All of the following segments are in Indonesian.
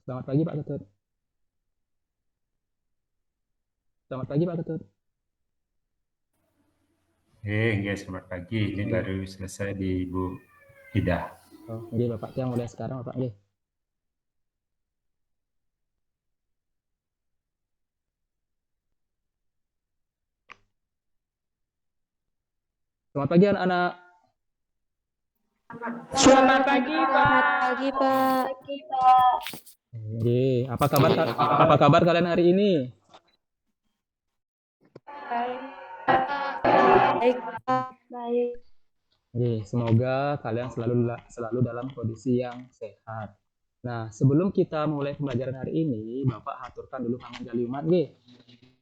Selamat pagi Pak Ketut. Selamat pagi Pak Ketut. Nggih, selamat pagi. Ini Nggih. baru selesai di Ibu Ida. Oh, nggih Bapak yang mulai sekarang Bapak nggih. Selamat pagi anak-anak. Selamat pagi, Selamat Pak. pagi, Pak. Nggih, apa kabar kalian hari ini? Baik, Pak. Baik. Nggih, semoga kalian selalu dalam kondisi yang sehat. Nah, sebelum kita mulai pembelajaran hari ini, Bapak haturkan dulu panganjaliumat nggih.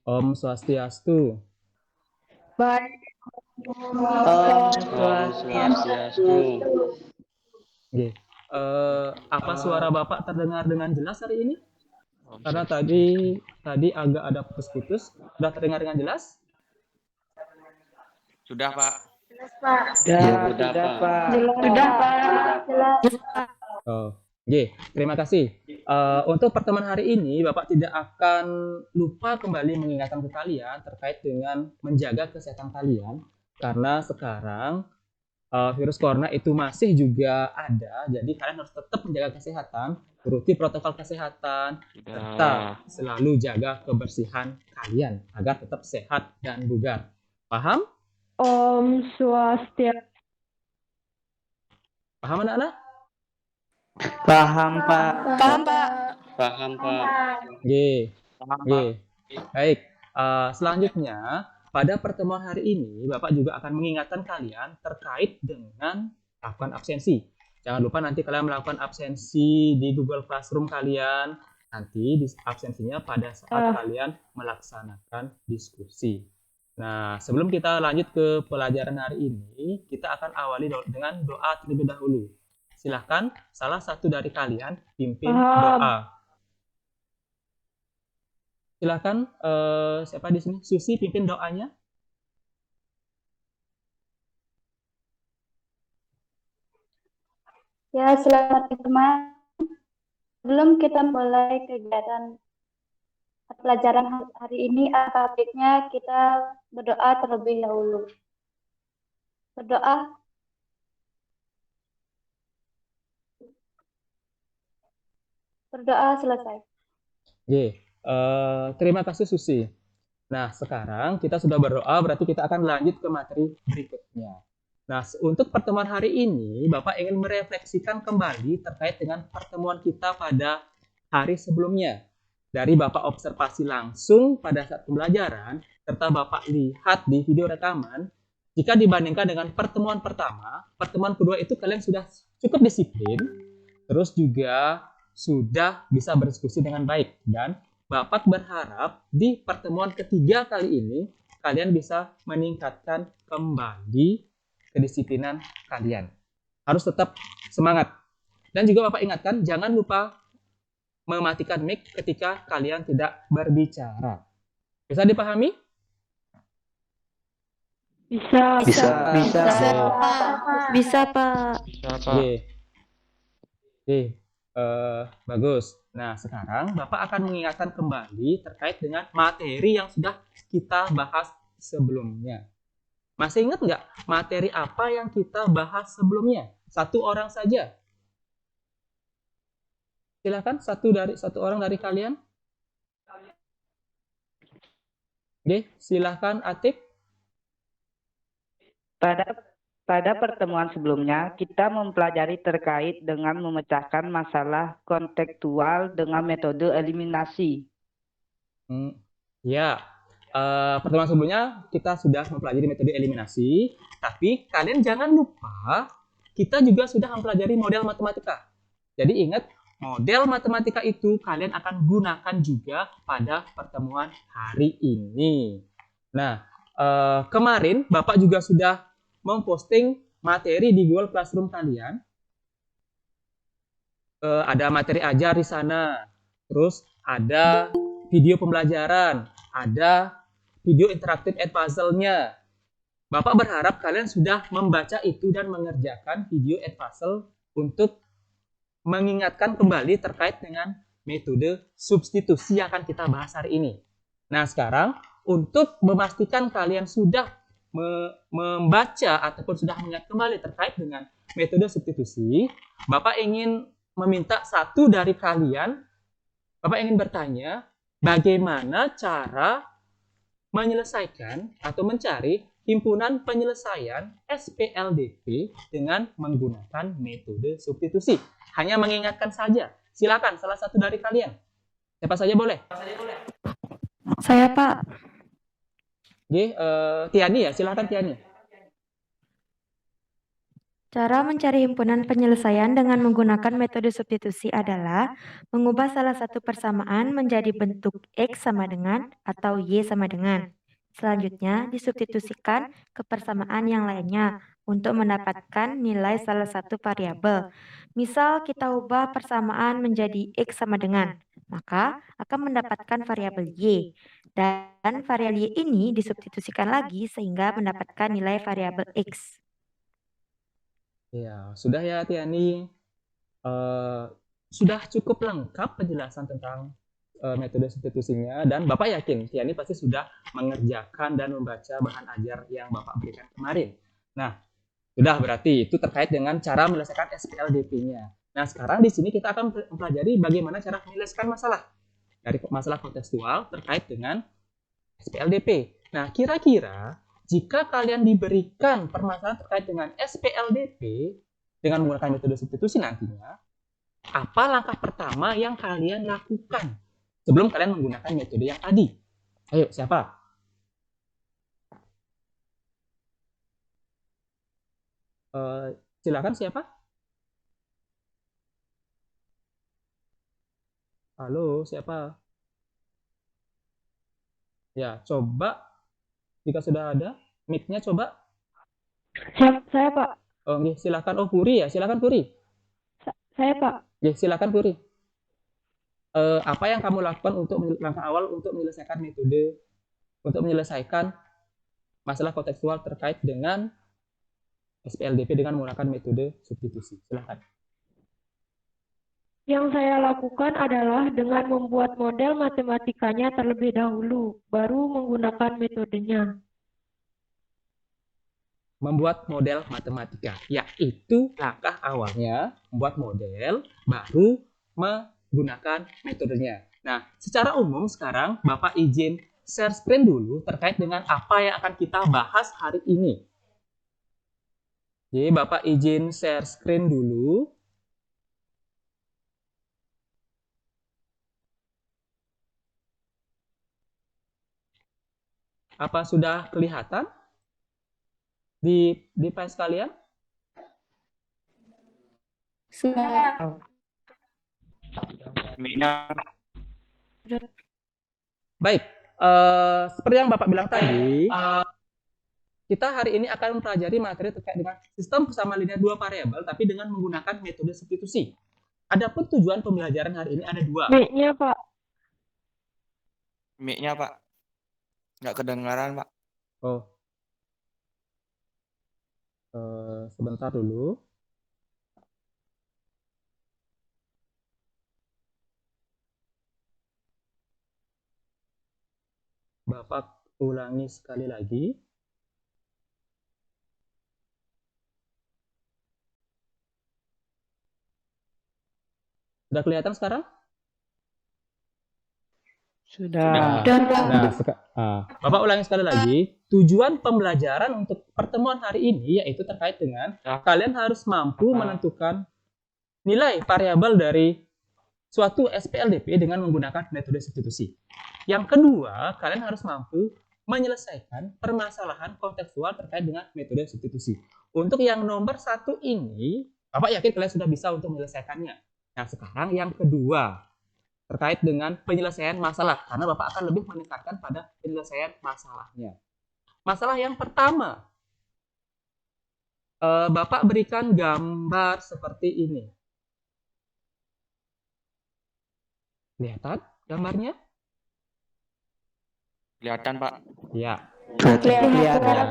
Om Swastiastu. Baik. Om Swastiastu. Nggih. Apa suara Bapak terdengar dengan jelas hari ini? Karena tadi agak ada putus-putus. Sudah terdengar dengan jelas? Sudah, Pak. Sudah, Pak. Sudah, Pak. Oh, oke. Terima kasih. Untuk pertemuan hari ini, Bapak tidak akan lupa kembali mengingatkan ke kalian terkait dengan menjaga kesehatan kalian, karena sekarang virus corona itu masih juga ada, jadi kalian harus tetap menjaga kesehatan, turuti protokol kesehatan, serta selalu jaga kebersihan kalian agar tetap sehat dan bugar. Paham? Om Swastiastu. Paham anak-anak? Paham, Pak. Paham, Pak. Paham, Pak. Oke. Paham, Pak. Oke. Baik. Selanjutnya, pada pertemuan hari ini, Bapak juga akan mengingatkan kalian terkait dengan melakukan absensi. Jangan lupa nanti kalian melakukan absensi di Google Classroom kalian. Nanti di absensinya pada saat kalian melaksanakan diskusi. Nah, sebelum kita lanjut ke pelajaran hari ini, kita akan awali dengan doa terlebih dahulu. Silahkan salah satu dari kalian pimpin doa. Silahkan siapa di sini? Susi pimpin doanya. Ya, selamat teman. Sebelum kita mulai kegiatan pelajaran hari ini, alangkah baiknya kita berdoa terlebih dahulu. Berdoa. Berdoa selesai. Oke, terima kasih Susi. Nah, sekarang kita sudah berdoa, berarti kita akan lanjut ke materi berikutnya. Nah, untuk pertemuan hari ini, Bapak ingin merefleksikan kembali terkait dengan pertemuan kita pada hari sebelumnya. Dari Bapak observasi langsung pada saat pembelajaran, serta Bapak lihat di video rekaman, jika dibandingkan dengan pertemuan pertama, pertemuan kedua itu kalian sudah cukup disiplin, terus juga sudah bisa berdiskusi dengan baik. Dan Bapak berharap di pertemuan ketiga kali ini, kalian bisa meningkatkan kembali kedisiplinan kalian. Harus tetap semangat. Dan juga Bapak ingatkan, jangan lupa mematikan mic ketika kalian tidak berbicara. Bisa dipahami? Bisa. Bisa, Pak. Oke. Bagus. Nah, sekarang Bapak akan mengingatkan kembali terkait dengan materi yang sudah kita bahas sebelumnya. Masih ingat nggak materi apa yang kita bahas sebelumnya? Satu orang saja. Silakan satu orang dari kalian. Oke, silakan Atik. Pada pertemuan sebelumnya, kita mempelajari terkait dengan memecahkan masalah kontekstual dengan metode eliminasi. Ya, pertemuan sebelumnya kita sudah mempelajari metode eliminasi, tapi kalian jangan lupa kita juga sudah mempelajari model matematika. Jadi ingat, model matematika itu kalian akan gunakan juga pada pertemuan hari ini. Nah, kemarin Bapak juga sudah memposting materi di Google Classroom kalian. Ada materi ajar di sana. Terus ada video pembelajaran, ada video interaktif and puzzle-nya. Bapak berharap kalian sudah membaca itu dan mengerjakan video and puzzle untuk mengingatkan kembali terkait dengan metode substitusi yang akan kita bahas hari ini. Nah, sekarang untuk memastikan kalian sudah membaca ataupun sudah mengingat kembali terkait dengan metode substitusi, Bapak ingin meminta satu dari kalian, Bapak ingin bertanya bagaimana cara menyelesaikan atau mencari himpunan penyelesaian SPLDP dengan menggunakan metode substitusi. Hanya mengingatkan saja. Silakan salah satu dari kalian. Siapa saja boleh. Saya, Pak. Oke, Tiani ya, silakan Tiani. Cara mencari himpunan penyelesaian dengan menggunakan metode substitusi adalah mengubah salah satu persamaan menjadi bentuk X sama dengan atau Y sama dengan. Selanjutnya, disubstitusikan ke persamaan yang lainnya untuk mendapatkan nilai salah satu variabel. Misal kita ubah persamaan menjadi X sama dengan, maka akan mendapatkan variabel Y. Dan variabel Y ini disubstitusikan lagi sehingga mendapatkan nilai variabel X. Ya, sudah ya Tiani. Sudah cukup lengkap penjelasan tentang metode substitusinya dan Bapak yakin Tiani pasti sudah mengerjakan dan membaca bahan ajar yang Bapak berikan kemarin. Nah, sudah berarti itu terkait dengan cara menyelesaikan SPLDP-nya. Nah, sekarang di sini kita akan mempelajari bagaimana cara menyelesaikan masalah dari masalah kontekstual terkait dengan SPLDP. Nah, kira-kira jika kalian diberikan permasalahan terkait dengan SPLDP dengan menggunakan metode substitusi nantinya, apa langkah pertama yang kalian lakukan sebelum kalian menggunakan metode yang tadi? Ayo, siapa? Silakan siapa? Halo, siapa? Ya, coba jika sudah ada mic-nya coba. Saya, Pak. Oh, silakan. Oh, Puri ya, silakan Puri. Saya, Pak. Ya, silakan Puri. Apa yang kamu lakukan untuk langkah awal untuk menyelesaikan metode untuk menyelesaikan masalah kontekstual terkait dengan SPLDP dengan menggunakan metode substitusi? Silakan. Yang saya lakukan adalah dengan membuat model matematikanya terlebih dahulu, baru menggunakan metodenya. Membuat model matematika, yaitu langkah awalnya membuat model baru menggunakan metodenya. Nah, secara umum sekarang Bapak izin share screen dulu terkait dengan apa yang akan kita bahas hari ini. Jadi Bapak izin share screen dulu. Apa sudah kelihatan di device kalian? Sudah. Baik, seperti yang Bapak bilang tadi, kita hari ini akan mempelajari materi terkait dengan sistem persamaan linear dua variabel, tapi dengan menggunakan metode substitusi. Adapun tujuan pembelajaran hari ini ada dua. Mic-nya, Pak. Mic-nya, Pak. Nggak kedengaran, Pak. Oh, sebentar dulu. Bapak ulangi sekali lagi. Sudah kelihatan sekarang? Sudah. Bapak ulangi sekali lagi. Tujuan pembelajaran untuk pertemuan hari ini yaitu terkait dengan kalian harus mampu menentukan nilai variabel dari suatu SPLDP dengan menggunakan metode substitusi. Yang kedua, kalian harus mampu menyelesaikan permasalahan kontekstual terkait dengan metode substitusi. Untuk yang nomor satu ini, Bapak yakin kalian sudah bisa untuk menyelesaikannya. Nah, sekarang yang kedua, terkait dengan penyelesaian masalah, karena Bapak akan lebih meningkatkan pada penyelesaian masalahnya. Masalah yang pertama, Bapak berikan gambar seperti ini. Kelihatan gambarnya? Kelihatan, Pak. Ya. Kelihatan.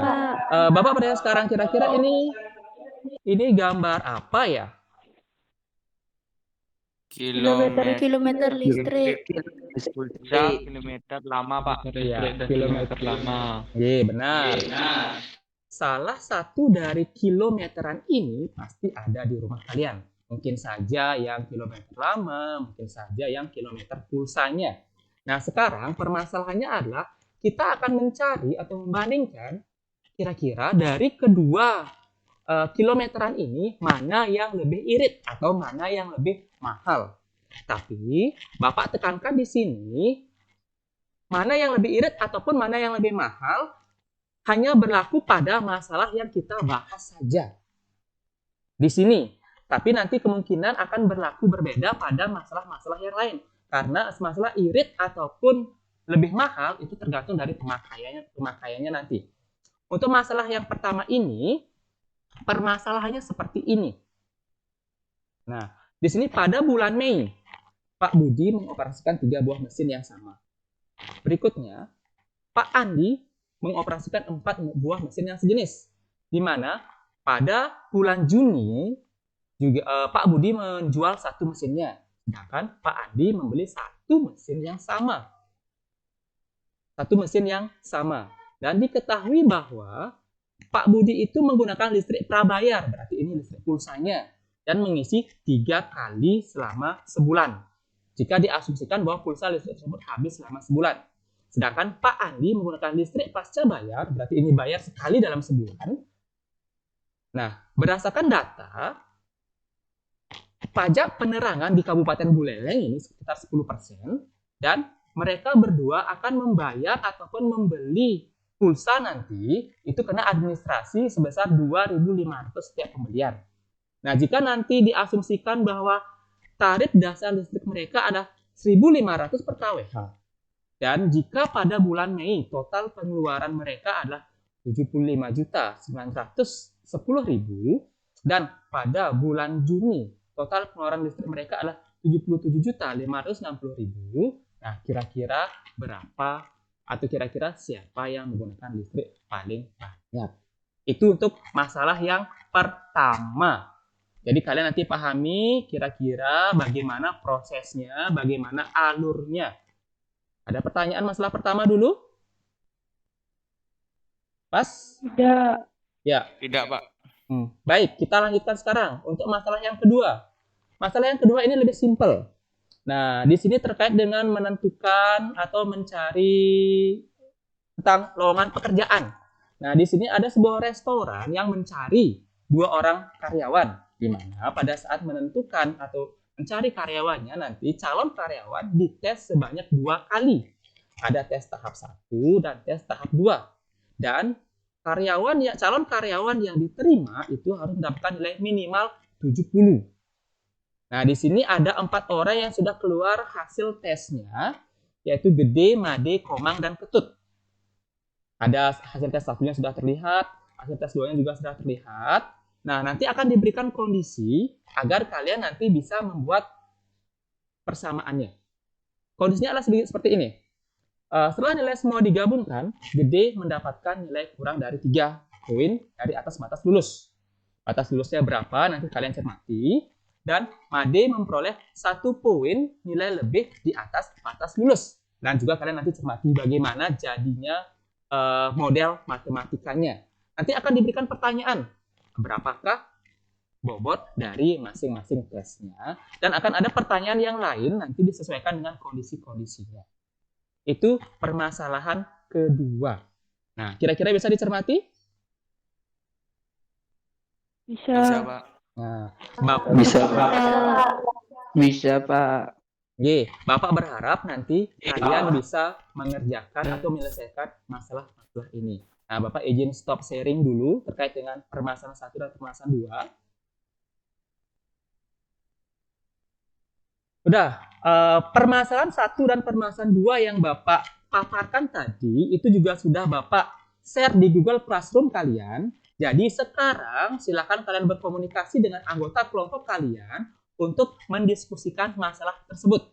Bapak bertanya sekarang kira-kira ini gambar apa ya? Kilometer listrik. pulsa, kilometer lama, Pak. Iya, kilometer lama. Iya, benar. Salah satu dari kilometeran ini pasti ada di rumah kalian. Mungkin saja yang kilometer lama, mungkin saja yang kilometer pulsanya. Nah, sekarang permasalahannya adalah kita akan mencari atau membandingkan kira-kira dari kedua kilometeran ini mana yang lebih irit atau mana yang lebih mahal. Tapi Bapak tekankan di sini mana yang lebih irit ataupun mana yang lebih mahal hanya berlaku pada masalah yang kita bahas saja di sini. Tapi nanti kemungkinan akan berlaku berbeda pada masalah-masalah yang lain. Karena masalah irit ataupun lebih mahal itu tergantung dari pemakaiannya nanti. Untuk masalah yang pertama ini, permasalahannya seperti ini. Nah, di sini pada bulan Mei, Pak Budi mengoperasikan 3 buah mesin yang sama. Berikutnya, Pak Andi mengoperasikan 4 buah mesin yang sejenis. Di mana pada bulan Juni juga Pak Budi menjual 1 mesinnya, sedangkan Pak Andi membeli 1 mesin yang sama. 1 mesin yang sama. Dan diketahui bahwa Pak Budi itu menggunakan listrik prabayar, berarti ini listrik pulsanya, dan mengisi 3 kali selama sebulan. Jika diasumsikan bahwa pulsa listrik tersebut habis selama sebulan. Sedangkan Pak Andi menggunakan listrik pasca bayar, berarti ini bayar sekali dalam sebulan. Nah, berdasarkan data, pajak penerangan di Kabupaten Buleleng ini sekitar 10%, dan mereka berdua akan membayar ataupun membeli pulsa nanti, itu kena administrasi sebesar 2.500 setiap pembelian. Nah, jika nanti diasumsikan bahwa tarif dasar listrik mereka ada 1.500 per kWh, dan jika pada bulan Mei total pengeluaran mereka adalah 75.910.000 dan pada bulan Juni total pengeluaran listrik mereka adalah 77.560.000. Nah, kira-kira berapa atau kira-kira siapa yang menggunakan listrik paling banyak? Itu untuk masalah yang pertama. Jadi kalian nanti pahami kira-kira bagaimana prosesnya, bagaimana alurnya. Ada pertanyaan masalah pertama dulu? Pas? Tidak. Ya. Tidak, Pak. Baik, kita lanjutkan sekarang untuk masalah yang kedua. Masalah yang kedua ini lebih simpel. Nah, di sini terkait dengan menentukan atau mencari tentang lowongan pekerjaan. Nah, di sini ada sebuah restoran yang mencari 2 orang karyawan, di mana pada saat menentukan atau mencari karyawannya nanti calon karyawan dites sebanyak 2 kali. Ada tes tahap 1 dan tes tahap 2. Dan calon karyawan yang diterima itu harus mendapatkan nilai minimal 70. Nah, di sini ada 4 orang yang sudah keluar hasil tesnya, yaitu Gede, Made, Komang, dan Ketut. Ada hasil tes 1-nya sudah terlihat, hasil tes 2-nya juga sudah terlihat. Nah, nanti akan diberikan kondisi agar kalian nanti bisa membuat persamaannya. Kondisinya adalah seperti ini. Setelah nilai semua digabungkan, Gede mendapatkan nilai kurang dari 3 poin dari atas batas lulus. Batas lulusnya berapa nanti kalian cermati. Dan Made memperoleh 1 poin nilai lebih di atas batas lulus. Dan juga kalian nanti cermati bagaimana jadinya model matematikanya. Nanti akan diberikan pertanyaan, berapakah bobot dari masing-masing tesnya, dan akan ada pertanyaan yang lain nanti disesuaikan dengan kondisi-kondisinya. Itu permasalahan kedua. Nah, kira-kira bisa dicermati? Bisa. Bisa, Pak. Nah, Bisa, Pak. Bisa, Pak. Bapak berharap nanti kalian bisa mengerjakan atau menyelesaikan masalah-masalah ini. Nah, Bapak izin stop sharing dulu terkait dengan permasalahan 1 dan permasalahan 2. Udah, permasalahan 1 dan permasalahan 2 yang Bapak paparkan tadi itu juga sudah Bapak share di Google Classroom kalian. Jadi sekarang silakan kalian berkomunikasi dengan anggota kelompok kalian untuk mendiskusikan masalah tersebut.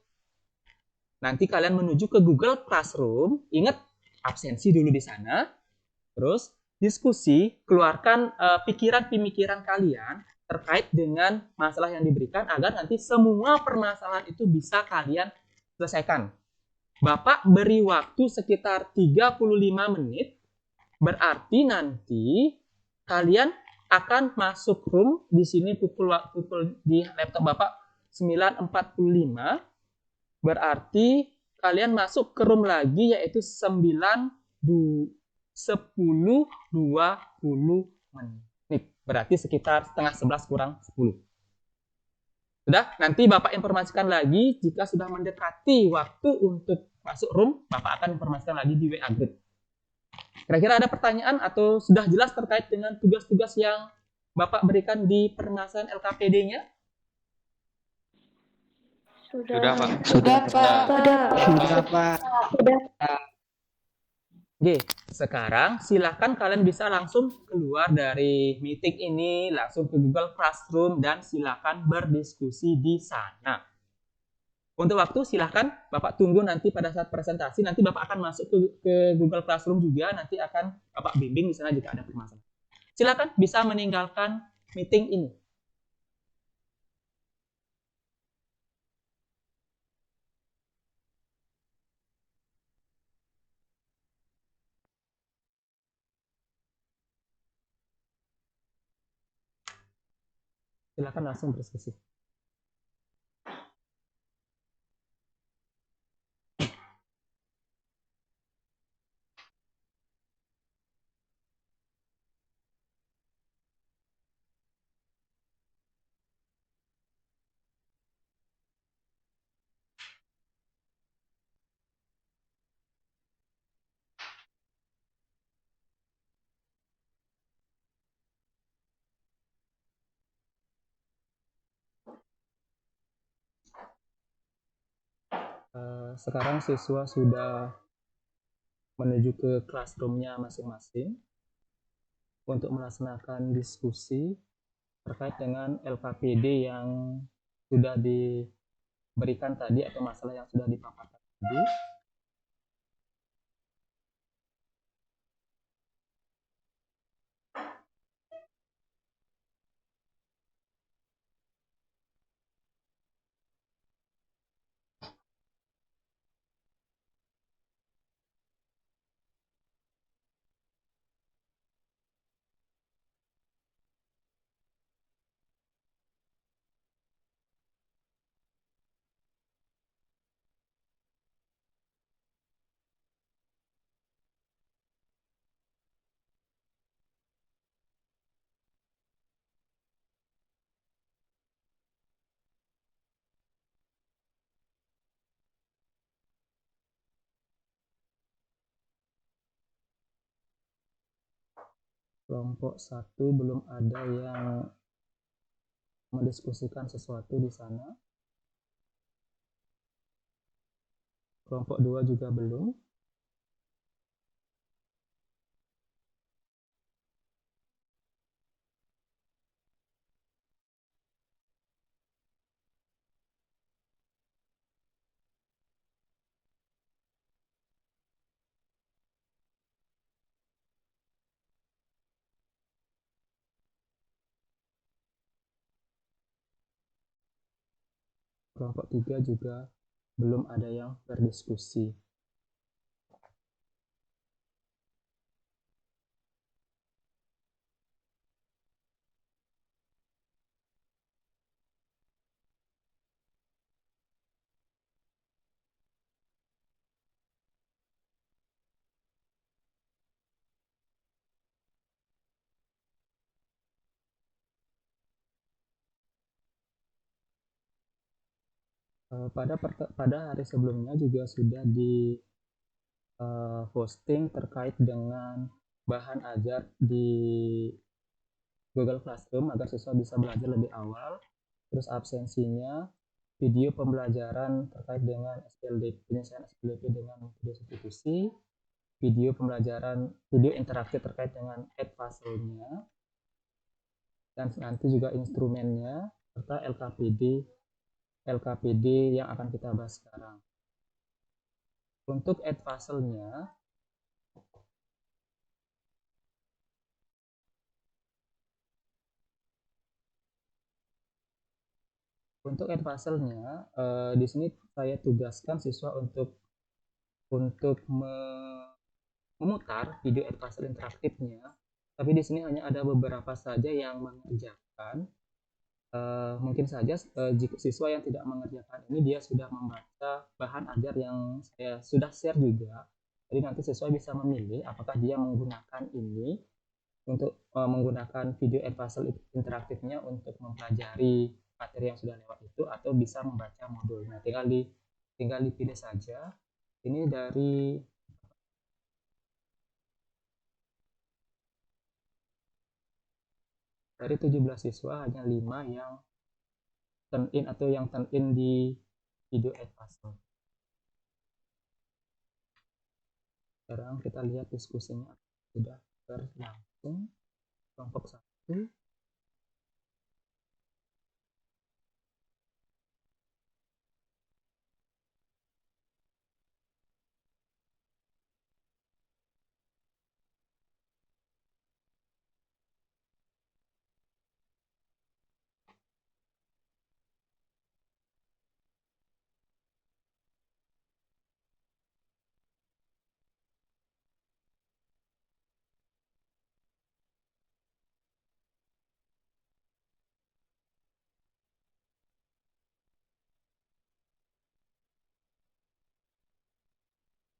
Nanti kalian menuju ke Google Classroom, ingat absensi dulu di sana. Terus diskusi, keluarkan pikiran-pemikiran kalian terkait dengan masalah yang diberikan agar nanti semua permasalahan itu bisa kalian selesaikan. Bapak beri waktu sekitar 35 menit, berarti nanti kalian akan masuk room di sini pukul di laptop Bapak 9.45, berarti kalian masuk ke room lagi yaitu 10.20 menit. Berarti sekitar setengah 11 kurang 10. Sudah, nanti Bapak informasikan lagi jika sudah mendekati waktu untuk masuk room, Bapak akan informasikan lagi di WA group. Kira-kira ada pertanyaan atau sudah jelas terkait dengan tugas-tugas yang Bapak berikan di permasalahan LKPD-nya? Sudah, Pak. Sudah, Pak. Sudah, Pak. Oke, sekarang silakan kalian bisa langsung keluar dari meeting ini, langsung ke Google Classroom dan silakan berdiskusi di sana. Untuk waktu silakan Bapak tunggu nanti pada saat presentasi, nanti Bapak akan masuk ke Google Classroom juga, nanti akan Bapak bimbing di sana jika ada permasalahan. Silakan bisa meninggalkan meeting ini. Silakan langsung berdiskusi. Sekarang siswa sudah menuju ke classroom-nya masing-masing untuk melaksanakan diskusi terkait dengan LKPD yang sudah diberikan tadi atau masalah yang sudah dipaparkan tadi. Kelompok 1 belum ada yang mendiskusikan sesuatu di sana. Kelompok 2 juga belum. Kelompok 3 juga belum ada yang berdiskusi. Pada hari sebelumnya juga sudah di posting terkait dengan bahan ajar di Google Classroom agar siswa bisa belajar lebih awal. Terus absensinya, video pembelajaran terkait dengan penyelesaian SPLDP dengan metode substitusi, video pembelajaran, video interaktif terkait dengan Edpuzzle-nya, dan nanti juga instrumennya serta LKPD yang akan kita bahas sekarang. Untuk Edpuzzle-nya, Untuk Edpuzzle-nya, di sini saya tugaskan siswa untuk memutar video Edpuzzle interaktifnya, tapi di sini hanya ada beberapa saja yang mengerjakan. Mungkin saja jika siswa yang tidak mengerjakan ini dia sudah membaca bahan ajar yang saya sudah share juga. Jadi nanti siswa bisa memilih apakah dia menggunakan ini untuk menggunakan video Edpuzzle interaktifnya untuk mempelajari materi yang sudah lewat itu, atau bisa membaca modul. Nah, tinggal dipilih saja. Ini dari 17 siswa hanya 5 yang turn in atau yang turn in di video Edpuzzle. Sekarang kita lihat diskusinya sudah berlangsung. Kelompok 1.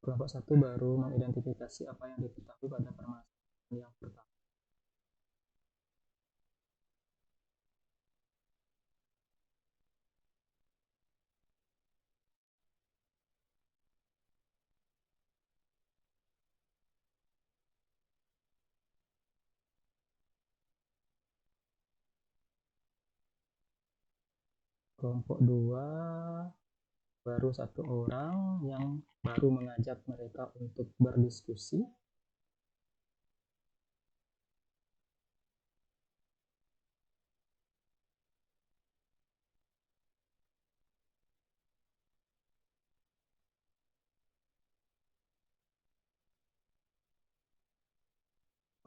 Kelompok 1 baru mengidentifikasi apa yang diketahui pada permasalahan yang pertama. Kelompok 2 baru 1 orang yang baru mengajak mereka untuk berdiskusi.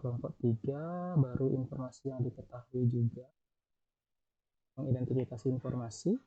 Kelompok 3 baru informasi yang diketahui juga, mengidentifikasi informasi.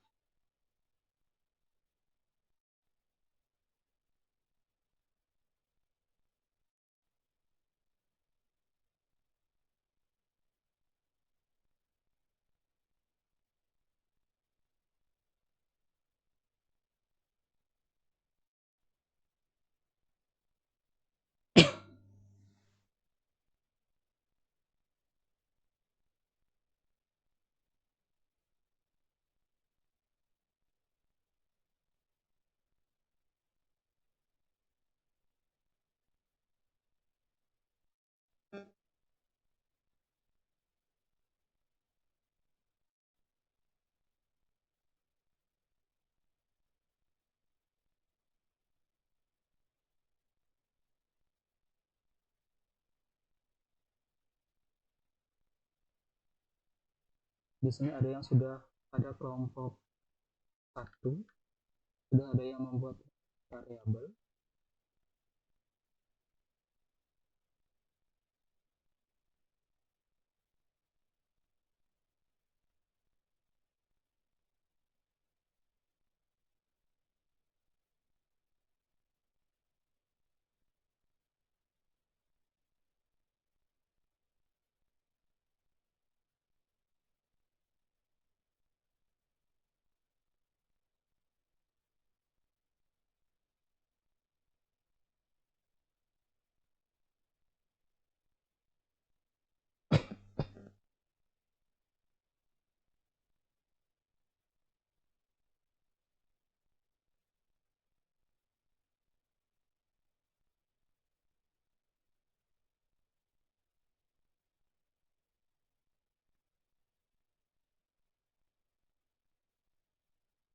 Di sini ada yang sudah ada kelompok 1, sudah ada yang membuat variabel.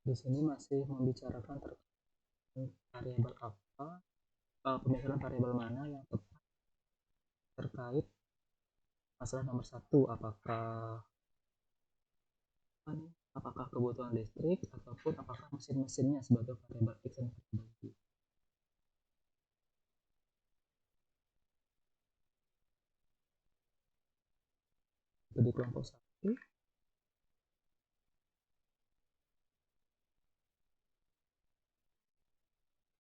Di sini masih membicarakan terkait variabel apa, pemikiran variabel mana yang tepat terkait masalah nomor 1, apakah kebutuhan listrik ataupun apakah mesin-mesinnya sebagai variabel X dan variabel Y. Jadi kelompok 1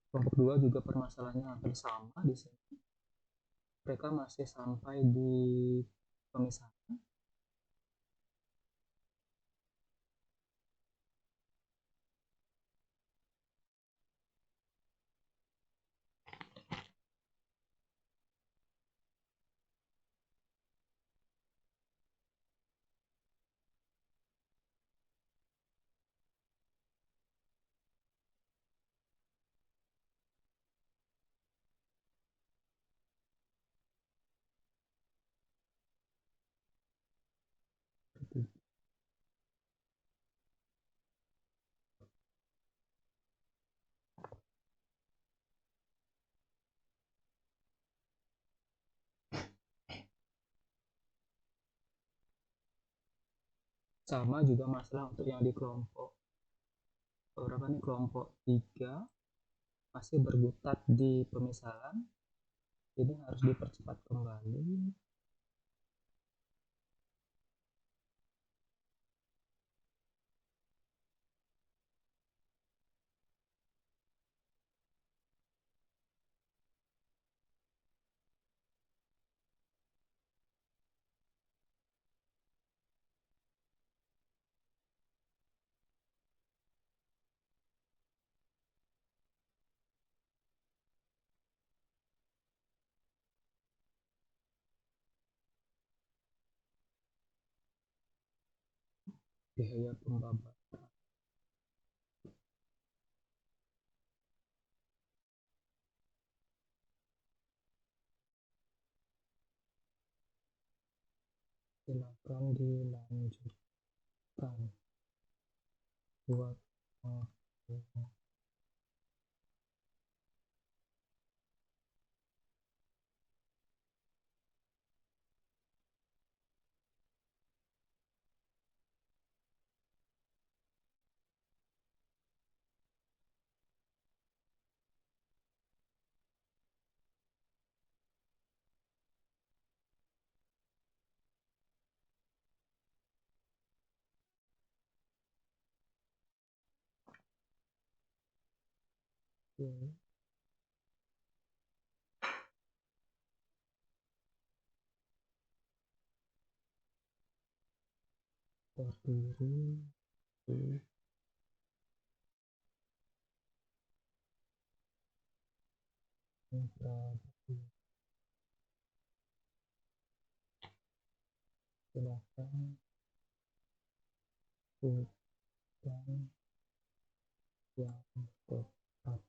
Kelompok 2 juga permasalahannya hampir sama di sini. Mereka masih sampai di pemisahan. Sama juga masalah untuk yang di kelompok berapa nih, kelompok 3 masih berkutat di pemisahan. Ini harus dipercepat kembali. Biaya pembabaran silakan dilanjutkan buat terdiri di introduksi. Silakan bukan yang tepat.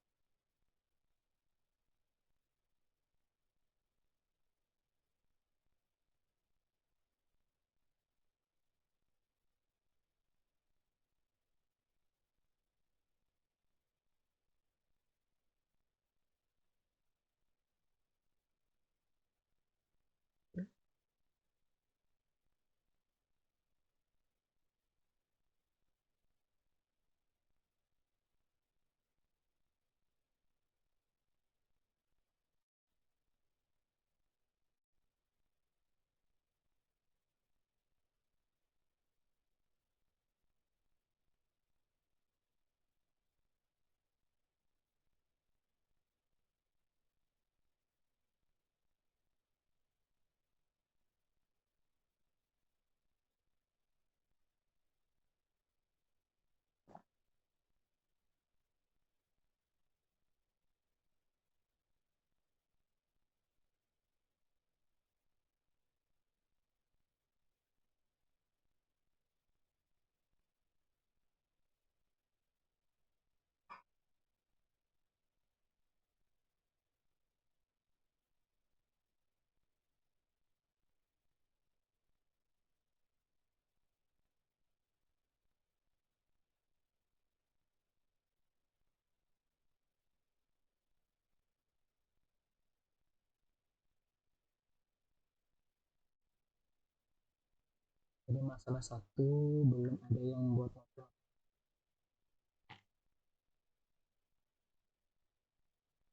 Jadi masalah 1 belum ada yang buat model.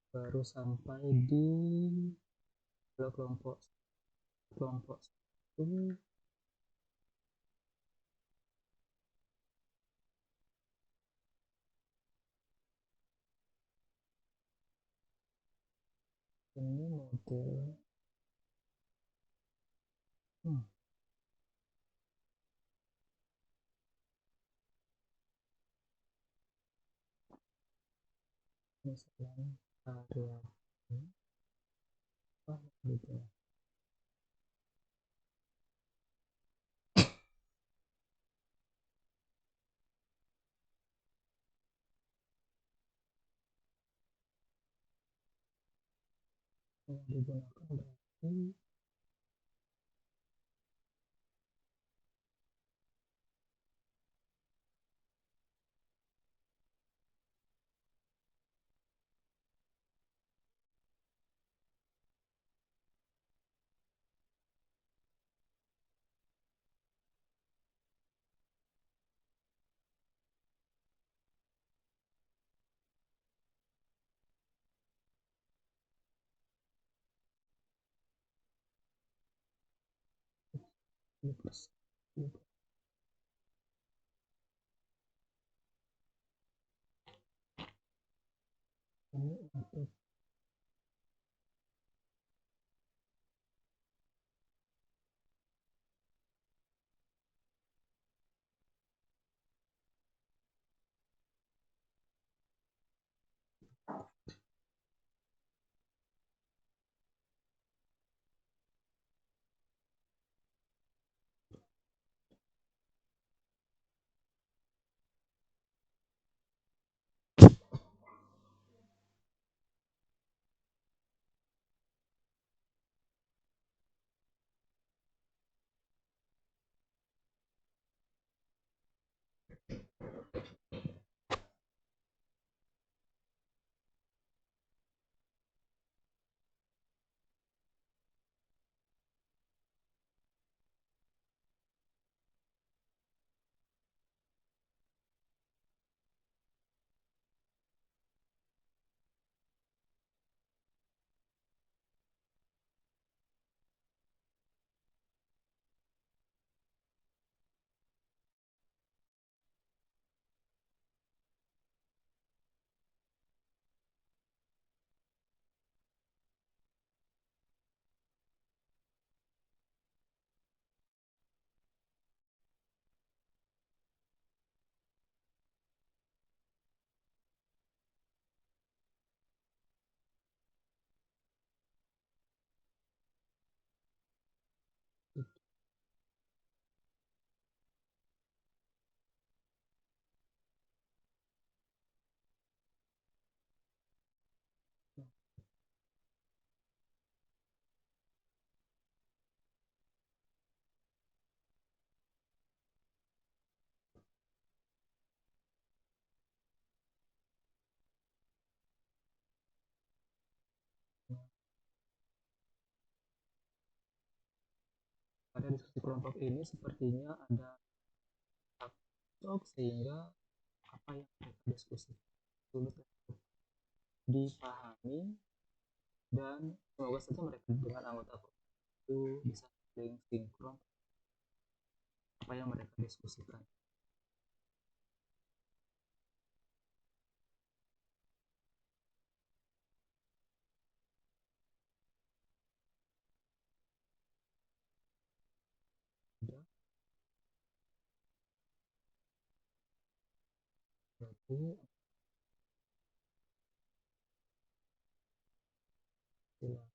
Baru sampai di kelompok 1. Ini model misalnya area apa gitu ya. Yang digunakan berarti plus ini untuk pada diskusi kelompok ini sepertinya ada cocok sehingga apa yang mereka diskusi sulit untuk dipahami dan semoga saja mereka dengan anggota itu bisa saling sinkron apa yang mereka diskusikan. Sudah, berarti silakan.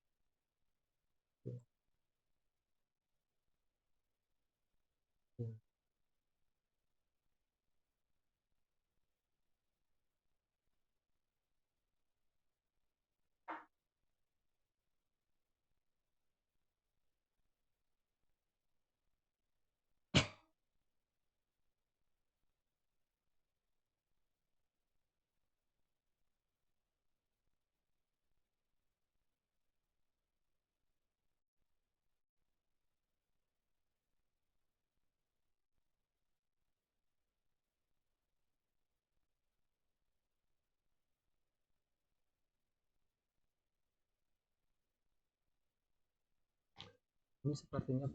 Ini sepertinya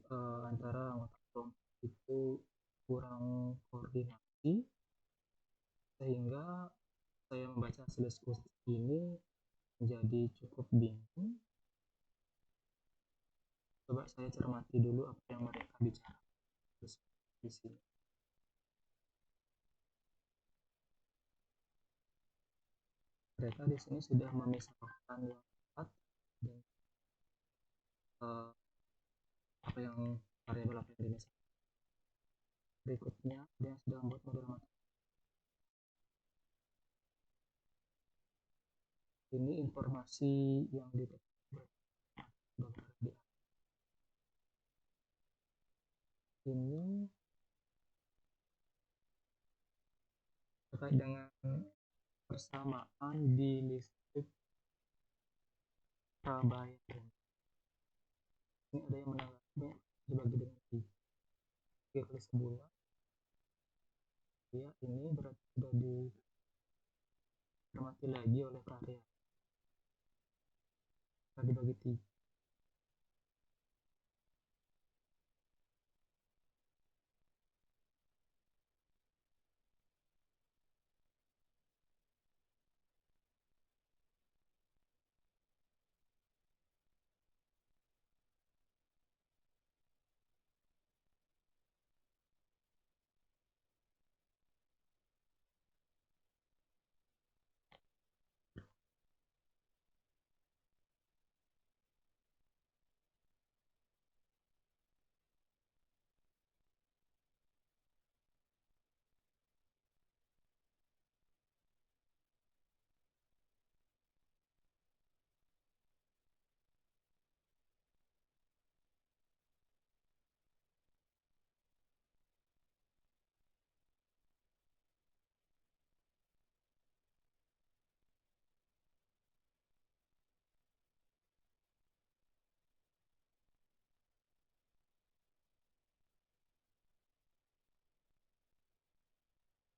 antara anggota kelompok itu kurang koordinasi sehingga saya membaca hasil diskusi ini menjadi cukup bingung Coba saya cermati dulu apa yang mereka bicara di sini. Mereka di sini sudah memisahkan yang tepat dan apa yang variabel apa yang dimisahkan. Berikutnya dia sudah membuat model matematika. Ini informasi yang ini terkait dengan persamaan di listrik prabayar. Ini ada yang menanggapi dibagi dengan 3 kali sebulan. Ya, ini berarti sudah dicermati lagi oleh variabel. Dibagi 3.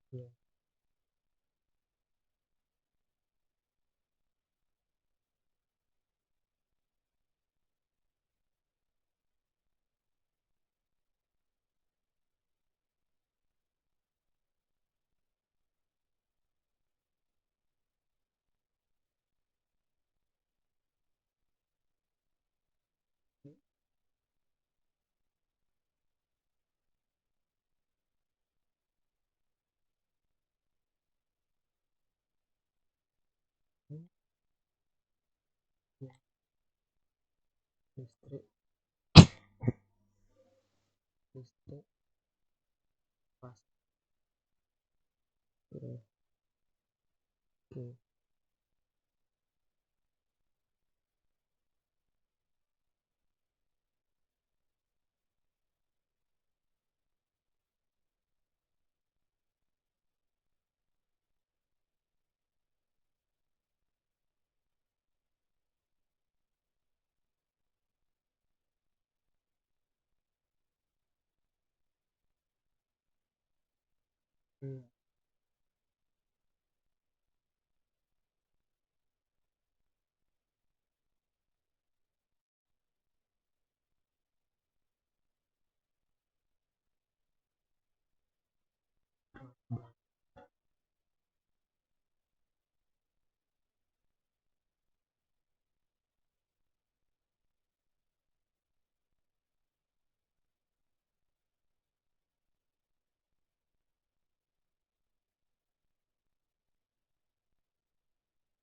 Ya. Ya. Listrik pas. Oke. Oke. Iya.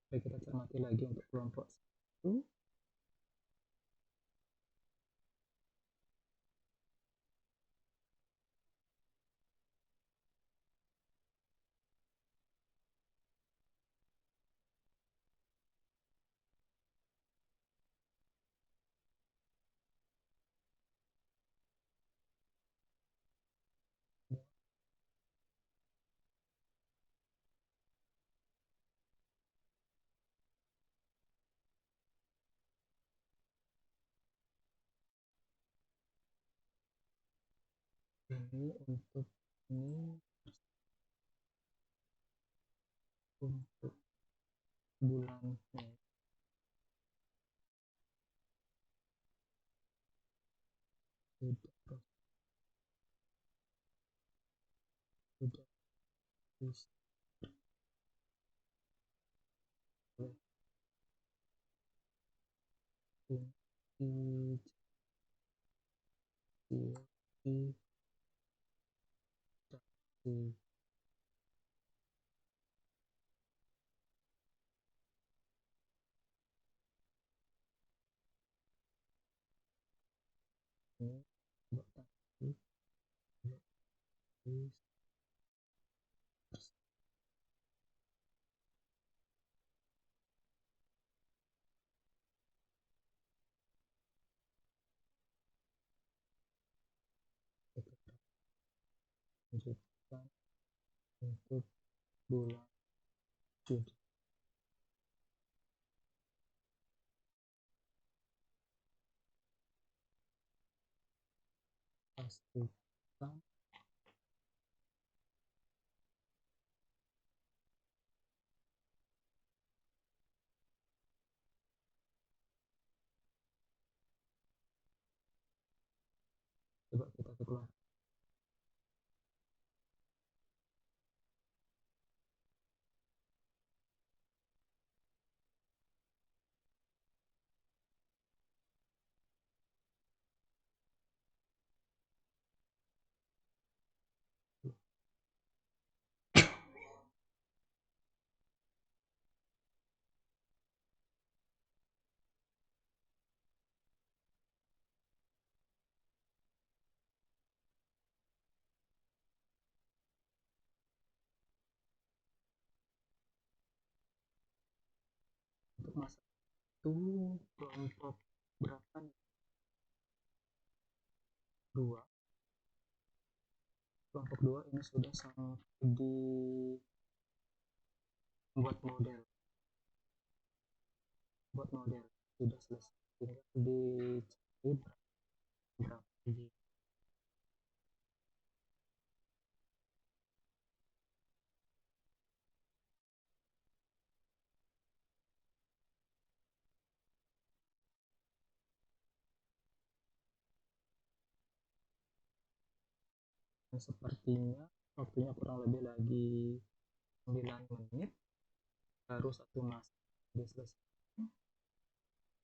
Baik, kita cermati lagi untuk kelompok 1. Ini untuk bulan Mei. Sudah bisa lanjutkan untuk bulan Juni. Pastikan coba kita keluar. Untuk masa itu kelompok berapa nih? 2. Kelompok 2 ini sudah sampai di buat model sudah selesai, tinggal dicari berapa biji. Dan sepertinya waktunya kurang lebih lagi 9 menit, baru satu masa sudah selesai.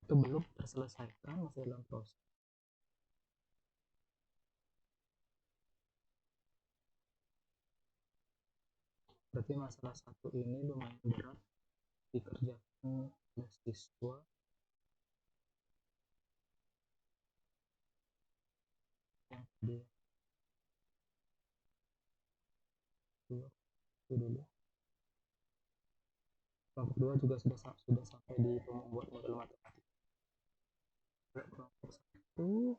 Itu belum terselesaikan, masih dalam proses. Berarti masalah satu ini lumayan berat dikerjakan oleh siswa. Yang kedua itu dulu. Kelompok 2 juga sudah sampai di membuat model matematik. Kelompok 1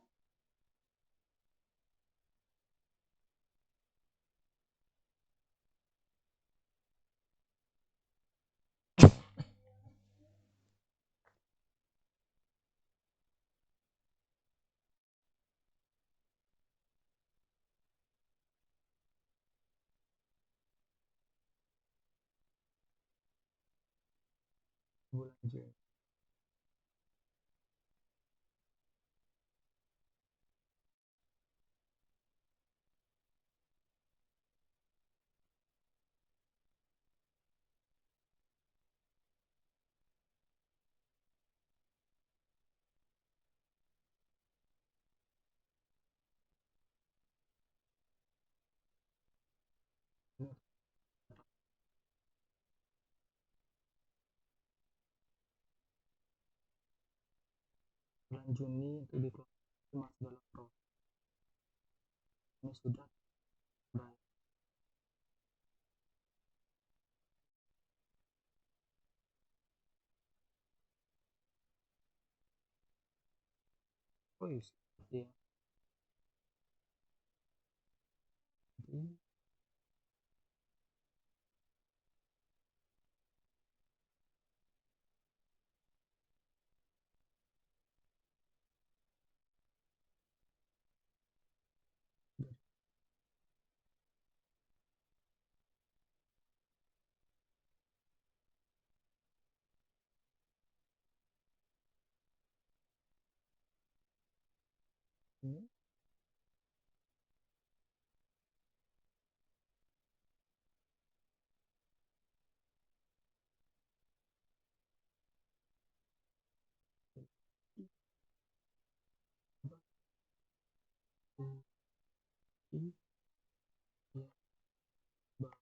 bulan Juni. Bulan Juni itu di kelompok masih dalam proses. Ini sudah baik. Oh iya, seperti yang tadi. Ini ya, ba-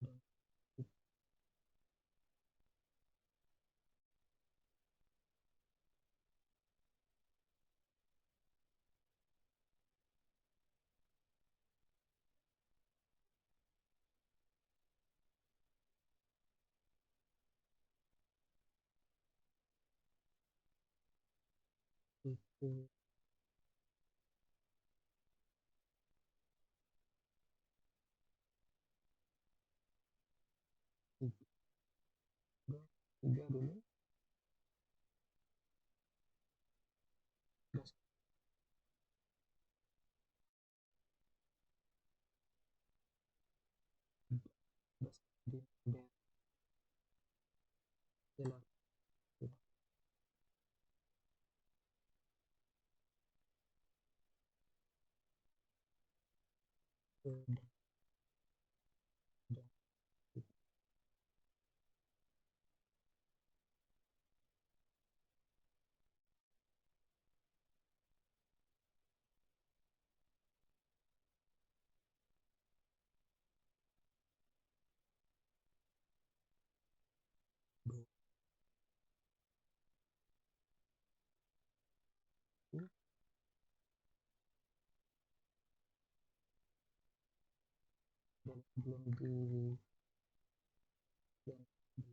dan itu tiga, tiga dulu, terus terus di dan jalan dan dua dan belum di dan di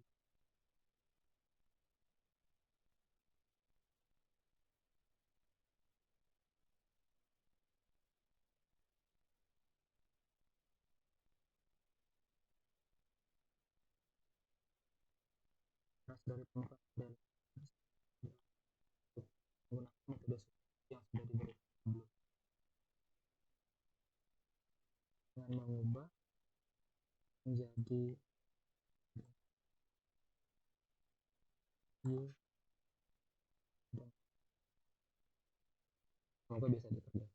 atas dari tempat dan menggunakan metode yang sudah diberikan sebelum dengan mengubah menjadi Y dan semoga bisa dikerjakan.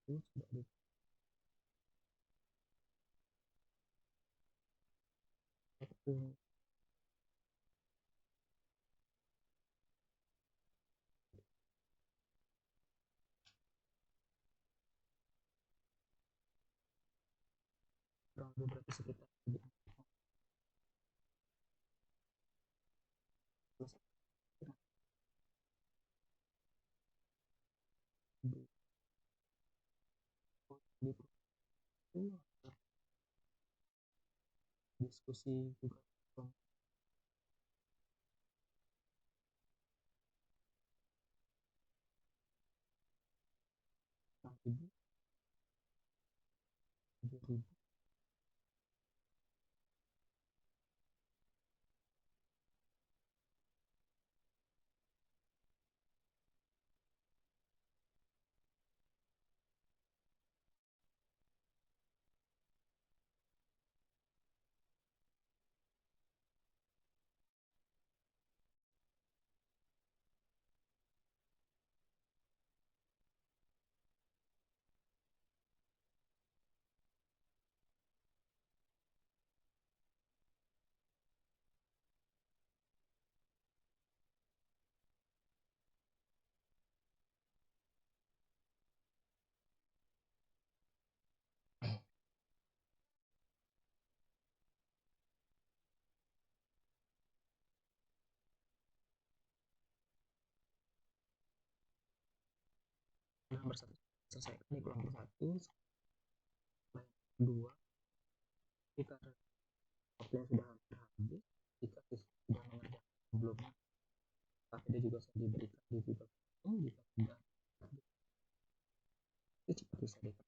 Itu sudah di itu kurang lebih berarti sekitar 12 di di itu diskusi juga tentang 7.000 nomor satu selesai ini kurang nomor satu dua kita waktunya sudah hampir habis jika sudah mengerjakan sebelumnya tapi dia juga sudah diberikan di juga jika sudah itu cepat bisa dikerjakan.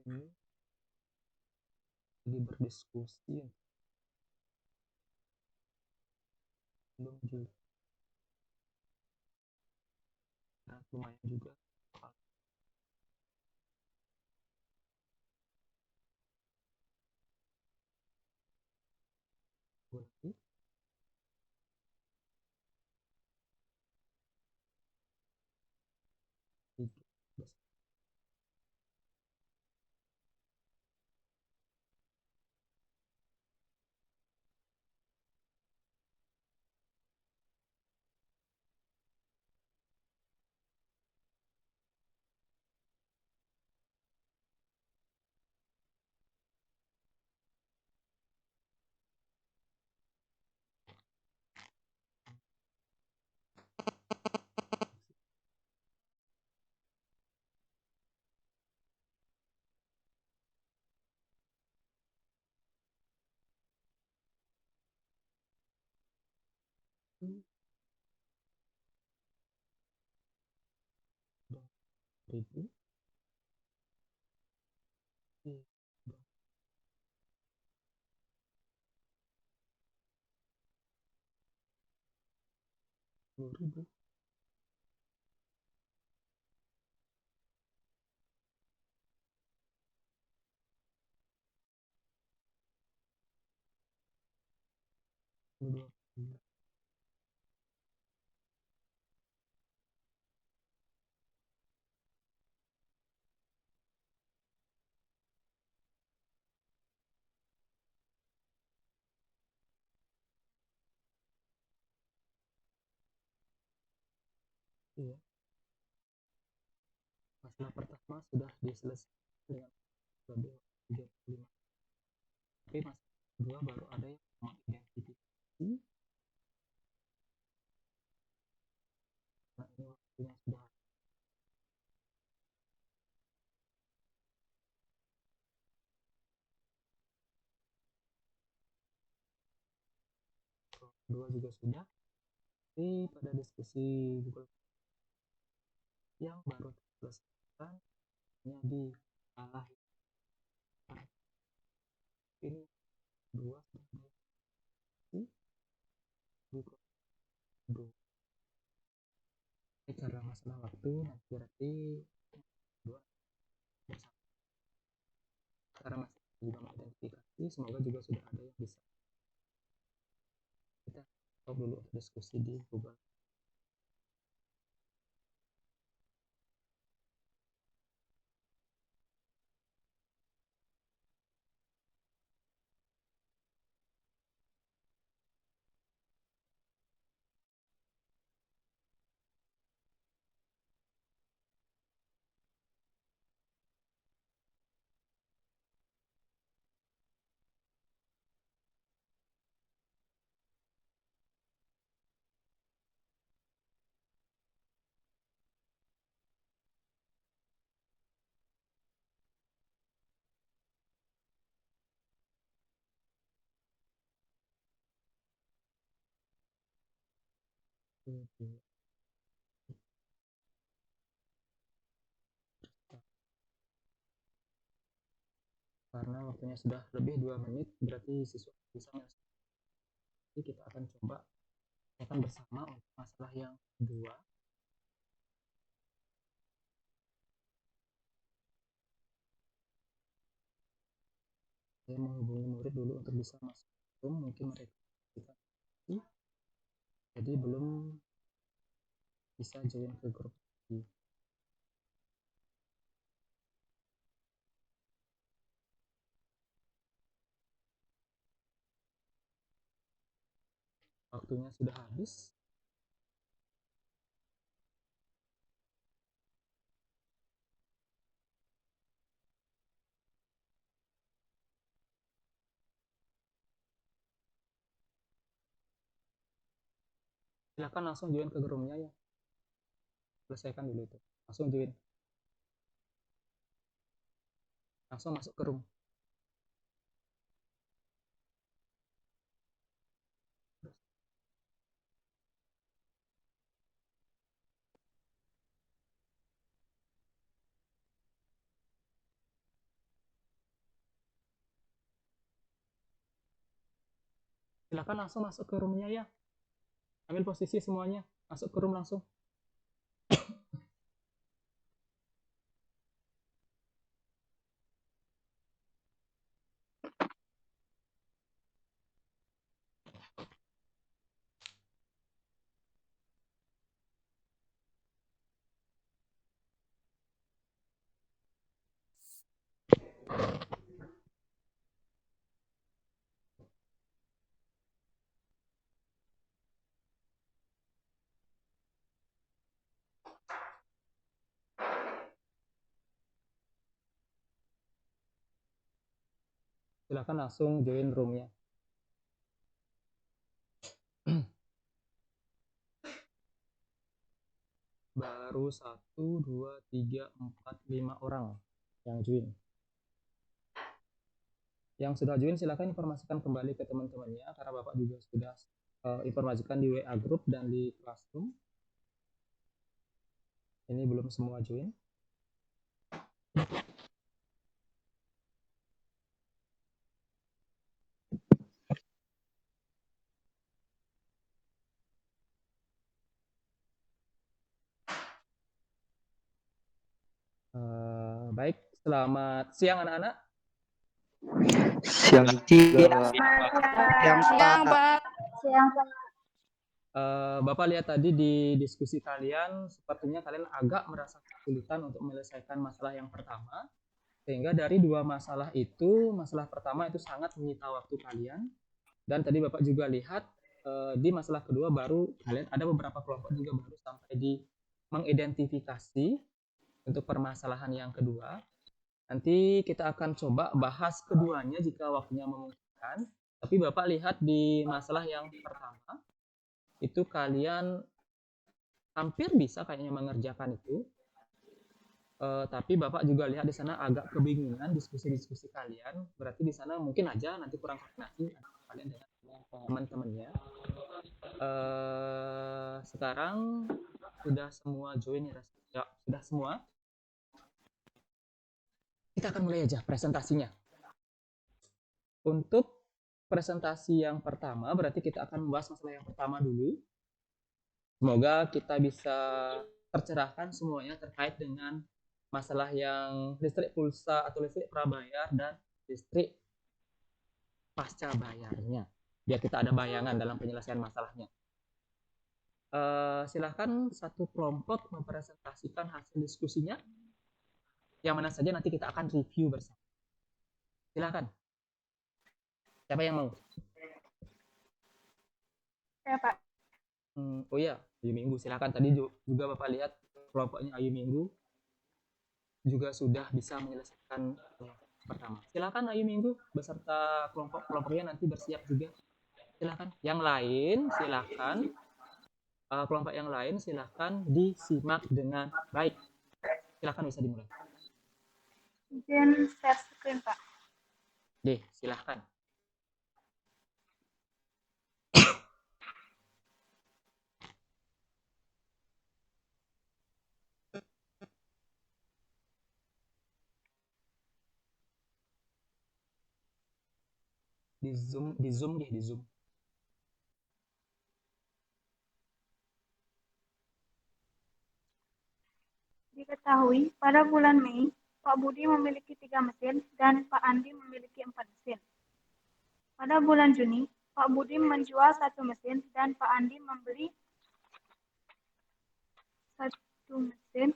Ini lagi berdiskusi belum juga dan lumayan juga soal ribu, ribu, 22. Iya, masalah pertama sudah diselesaikan dengan lebih 35. Tapi masalah kedua baru ada yang mengidentifikasi. Nah, ini waktunya sudah 2 juga sudah. Tapi pada diskusi Google yang baru diselesaikan hanya di kalah ini 2 sudah di Google 2. Karena masalah waktu nanti berarti 2 bersama. Karena masih juga mengidentifikasi, semoga juga sudah ada yang bisa. Kita stop dulu diskusi di Google. Karena waktunya sudah lebih 2 menit, berarti siswa bisa menyelesaikan. Jadi kita akan coba akan bersama untuk masalah yang kedua. Saya menghubungi murid dulu untuk bisa masuk Zoom, mungkin mereka kita jadi belum bisa join ke grup lagi. Waktunya sudah habis. Silakan langsung join ke grupnya ya. Selesaikan dulu itu. Langsung join. Langsung masuk ke room. Silakan langsung masuk ke roomnya ya. Ambil posisi semuanya. Masuk ke room langsung. Silakan langsung join roomnya. Baru 1, 2, 3, 4, 5 orang yang join. Yang sudah join silakan informasikan kembali ke teman-temannya, karena Bapak juga sudah informasikan di WA group dan di Classroom. Ini belum semua join. Baik, selamat siang anak-anak. Siang juga, Pak. Siang, Pak. Siang, Bapak lihat tadi di diskusi kalian, sepertinya kalian agak merasa kesulitan untuk menyelesaikan masalah yang pertama. Sehingga dari dua masalah itu, masalah pertama itu sangat menyita waktu kalian. Dan tadi Bapak juga lihat di masalah kedua baru kalian ada beberapa kelompok juga baru sampai di mengidentifikasi untuk permasalahan yang kedua. Nanti kita akan coba bahas keduanya jika waktunya memungkinkan. Tapi Bapak lihat di masalah yang pertama, itu kalian hampir bisa kayaknya mengerjakan itu. Tapi Bapak juga lihat di sana agak kebingungan diskusi-diskusi kalian. Berarti di sana mungkin aja nanti kurang koordinasi antara kalian dengan teman-temannya. Sekarang sudah semua join ya? Sudah semua? Kita akan mulai aja presentasinya. Untuk presentasi yang pertama, berarti kita akan membahas masalah yang pertama dulu. Semoga kita bisa tercerahkan semuanya terkait dengan masalah yang listrik pulsa atau listrik prabayar dan listrik pasca bayarnya. Biar kita ada bayangan dalam penyelesaian masalahnya. Silahkan satu kelompok mempresentasikan hasil diskusinya. Yang mana saja nanti kita akan review bersama. Silahkan. Siapa yang mau? saya Pak. Oh iya, Ayu Minggu. Silahkan. Tadi juga Bapak lihat kelompoknya Ayu Minggu juga sudah bisa menyelesaikan pertama. Silahkan Ayu Minggu beserta kelompok-kelompoknya nanti bersiap juga. Silahkan. Yang lain silahkan. Kelompok yang lain silahkan disimak dengan baik. Silahkan bisa dimulai. Izin share screen, Pak. Deh, silahkan. Di zoom. Diketahui pada bulan Mei, Pak Budi memiliki 3 mesin dan Pak Andi memiliki 4 mesin. Pada bulan Juni, Pak Budi menjual 1 mesin dan Pak Andi membeli 1 mesin.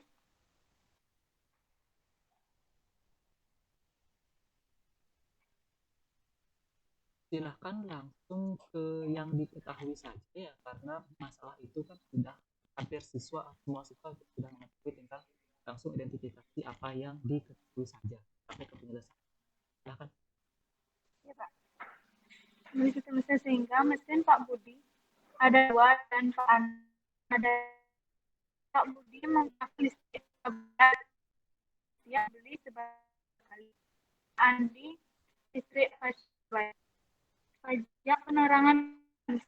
Silahkan langsung ke yang diketahui saja ya, karena masalah itu kan sudah hampir semua siswa sudah mengetahui tentang langsung identifikasi apa yang diketahui saja sampai ke penyelesaian. Silahkan. Ya, Pak. Membeli 1 mesin sehingga mesin Pak Budi ada 2 dan Pak Andi ada. Pak Budi menggunakan listrik dia beli sekali. Andi listrik pajak penerangan 10%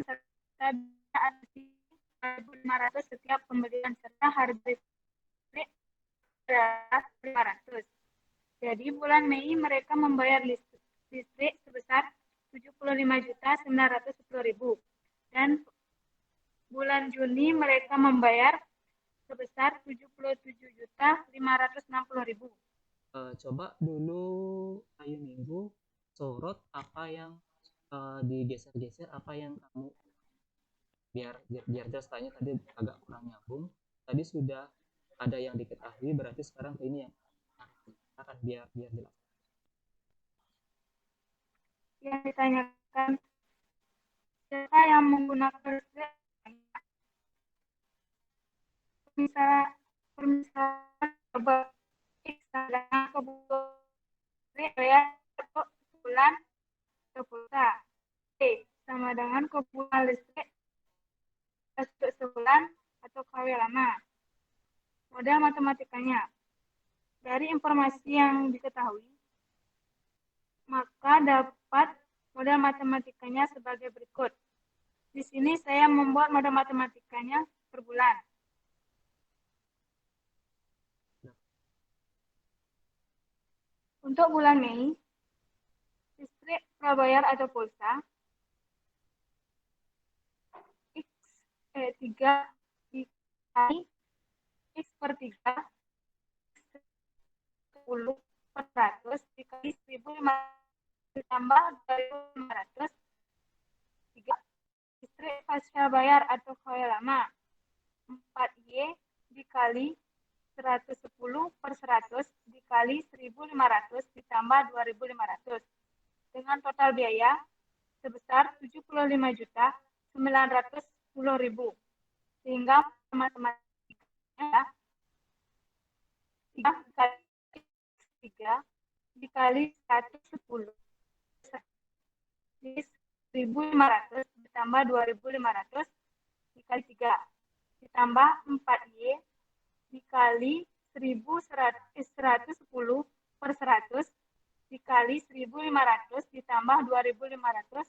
serta adisi 1.500 setiap pembelian serta harga listrik 500. Jadi bulan Mei mereka membayar listrik sebesar 75.910.000 dan bulan Juni mereka membayar sebesar 77.560.000. Coba dulu Ayu Minggu sorot apa yang digeser-geser, apa yang kamu biar jelas tanya tadi agak kurang nyambung. Tadi sudah ada yang diketahui, berarti sekarang ke ini yang akan biar jelas. Yang ditanyakan siapa yang menggunakan listrik? Permisalan kebutuhan ya bulan atau pulsa. B. Sama dengan kebutuhan listrik untuk sebulan atau KW lama. Model matematikanya. Dari informasi yang diketahui, maka dapat model matematikanya sebagai berikut. Di sini saya membuat model matematikanya per bulan. Untuk bulan Mei, listrik prabayar atau pulsa X3 dikali X per 3 10 per 100 dikali 1.500 ditambah 2.500 3 listrik pasca bayar atau KW lama 4Y dikali 110 per 100 dikali 1.500 ditambah 2.500 dengan total biaya sebesar 75.910.000 sehingga matematikanya 3 dikali 110 1.500 ditambah 2.500 dikali 3 ditambah 4Y dikali 110 per 100 dikali 1.500 ditambah 2.500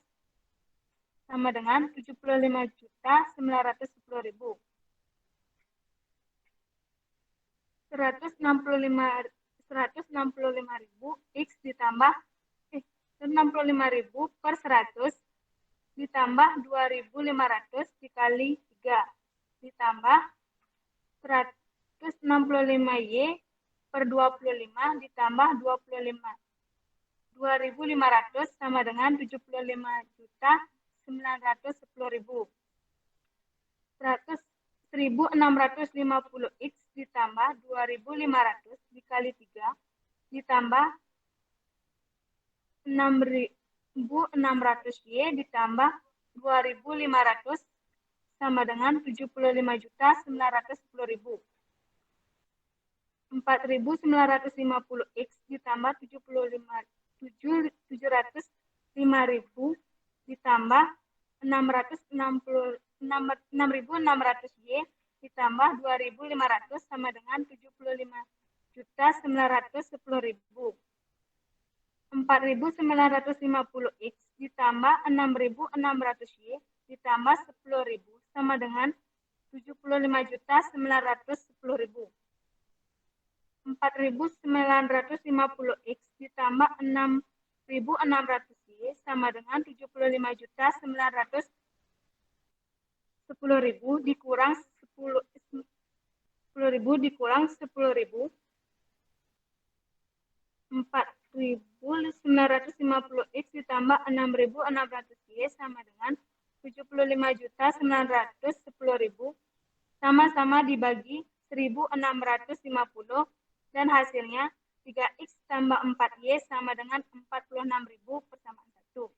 sama dengan 75.910.000. 165.000 X ditambah 165.000 per 100 ditambah 2.500 dikali 3 ditambah 165Y per 25 ditambah 2.500 sama dengan 75.910.000. 1.650 X ditambah 2.500 dikali 3 ditambah 6.600Y ditambah 2.500 sama dengan 75.910.000. 4.950 X ditambah 705.000 ditambah 6.600Y ditambah 2.500 sama dengan 75.910.000. 4.950 X ditambah 6.600Y ditambah 10.000 sama dengan 75.910.000. 4.950 X ditambah 6.600Y sama dengan 75.910.000 dikurang 10.000 dikurang 10.000. 4.950 X ditambah 6.600Y sama dengan 75.910.000 sama-sama dibagi 1.650 dan hasilnya 3X tambah 4Y sama dengan 46.000 persamaan 1.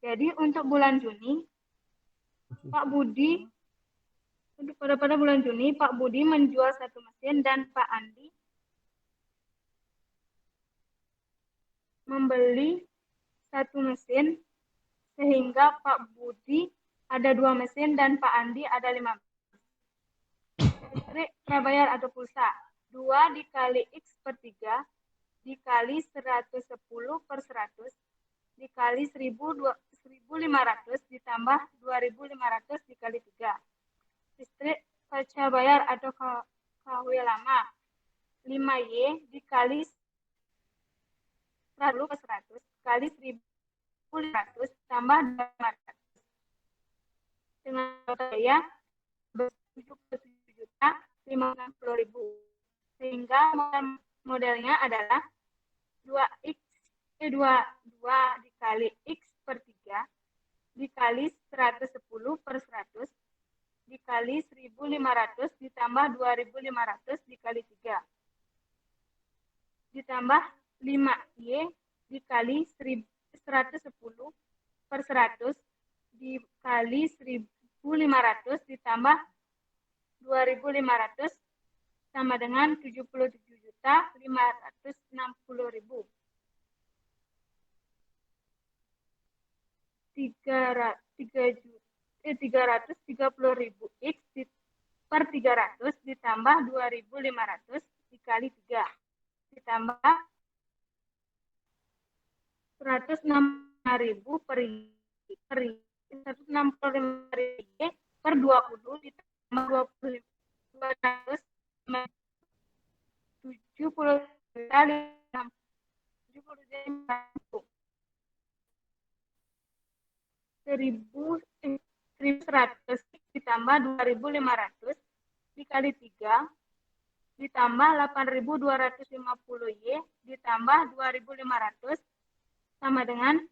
Jadi untuk bulan Juni, pada bulan Juni, Pak Budi menjual 1 mesin dan Pak Andi membeli 1 mesin, sehingga Pak Budi ada 2 mesin dan Pak Andi ada 5 mesin. Listrik prabayar atau pulsa 2 dikali X per 3 dikali 110 per 100 dikali 1.500 ditambah 2.500 dikali 3. Listrik pasca bayar atau KW lama 5Y dikali 100 per 100 dikali 1.500 tambah 200 dengan total biaya 77.560.000 sehingga modelnya adalah 2 dikali X per 3 dikali 110 per 100 dikali 1.500 ditambah 2.500 dikali 3 ditambah 5Y dikali 110 per 100 dikali 1.500 ditambah 2.500 sama dengan 77.560.000. 330.000 X per 300 ditambah 2.500 dikali 3 ditambah 165.000 per 165.000 per 20 ditambah 200 70 kali 1.100 ditambah 2.500 dikali 3 ditambah 8.250 Y ditambah 2.500 sama dengan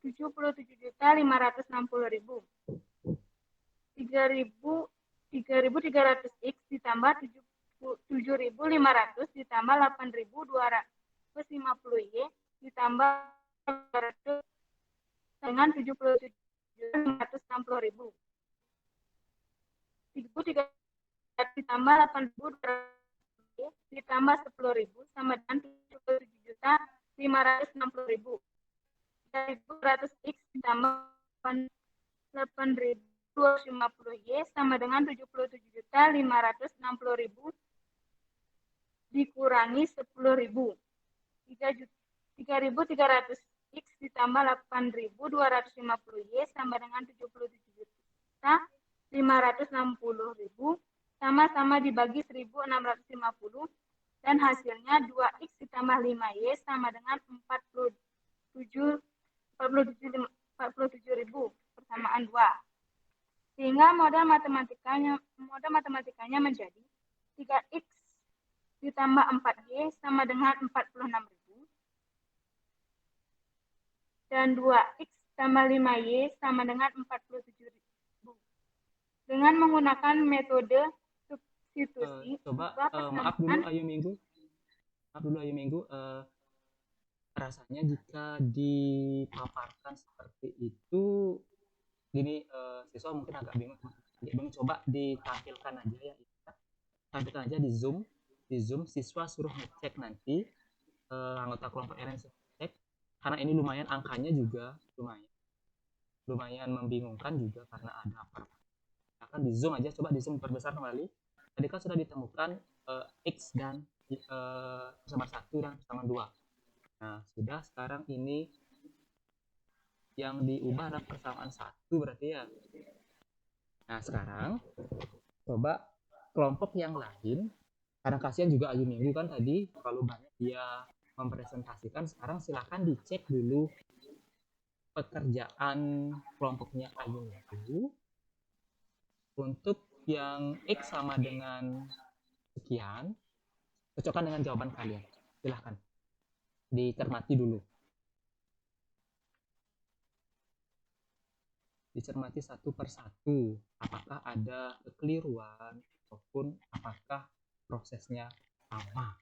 77.560.000. 3.300 X ditambah 7.500 ditambah 8.250 Y ditambah 200 dengan 77.560.000. 3.300 ditambah 8.200 Y ditambah 10.000 sama dengan 77.560.000. 3.200 X ditambah 8.250 Y sama dengan 77.560.000 dikurangi 10.000. 3.300 X ditambah 8.250 Y sama dengan 77.560.000 sama-sama dibagi 1.650 dan hasilnya 2X ditambah 5Y sama dengan 47.000 persamaan 2. Sehingga model matematikanya menjadi 3X ditambah 4Y sama dengan 46.000 dan 2X tambah 5Y sama dengan 47.000. Dengan menggunakan metode substitusi, maaf dulu Ayu Minggu, rasanya jika dipaparkan seperti itu gini, siswa mungkin agak bingung, coba ditampilkan aja ya, tampilkan aja di Zoom, siswa suruh ngecek nanti, anggota kelompok RN cek, karena ini lumayan angkanya juga lumayan membingungkan juga karena ada apa. Akan di Zoom aja, coba di Zoom perbesar kembali. Tadi kan sudah ditemukan X dan persamaan 1 dan persamaan 2. Nah, sudah, sekarang ini yang diubah adalah persamaan 1 berarti ya. Nah, sekarang coba kelompok yang lain, karena kasihan juga Ayu Minggu kan tadi kalau banyak dia mempresentasikan. Sekarang silakan dicek dulu pekerjaan kelompoknya Ayu Minggu. Untuk yang X sama dengan sekian, cocokkan dengan jawaban kalian. Silahkan dicermati dulu. Dicermati satu persatu, apakah ada kekeliruan ataupun apakah prosesnya sama.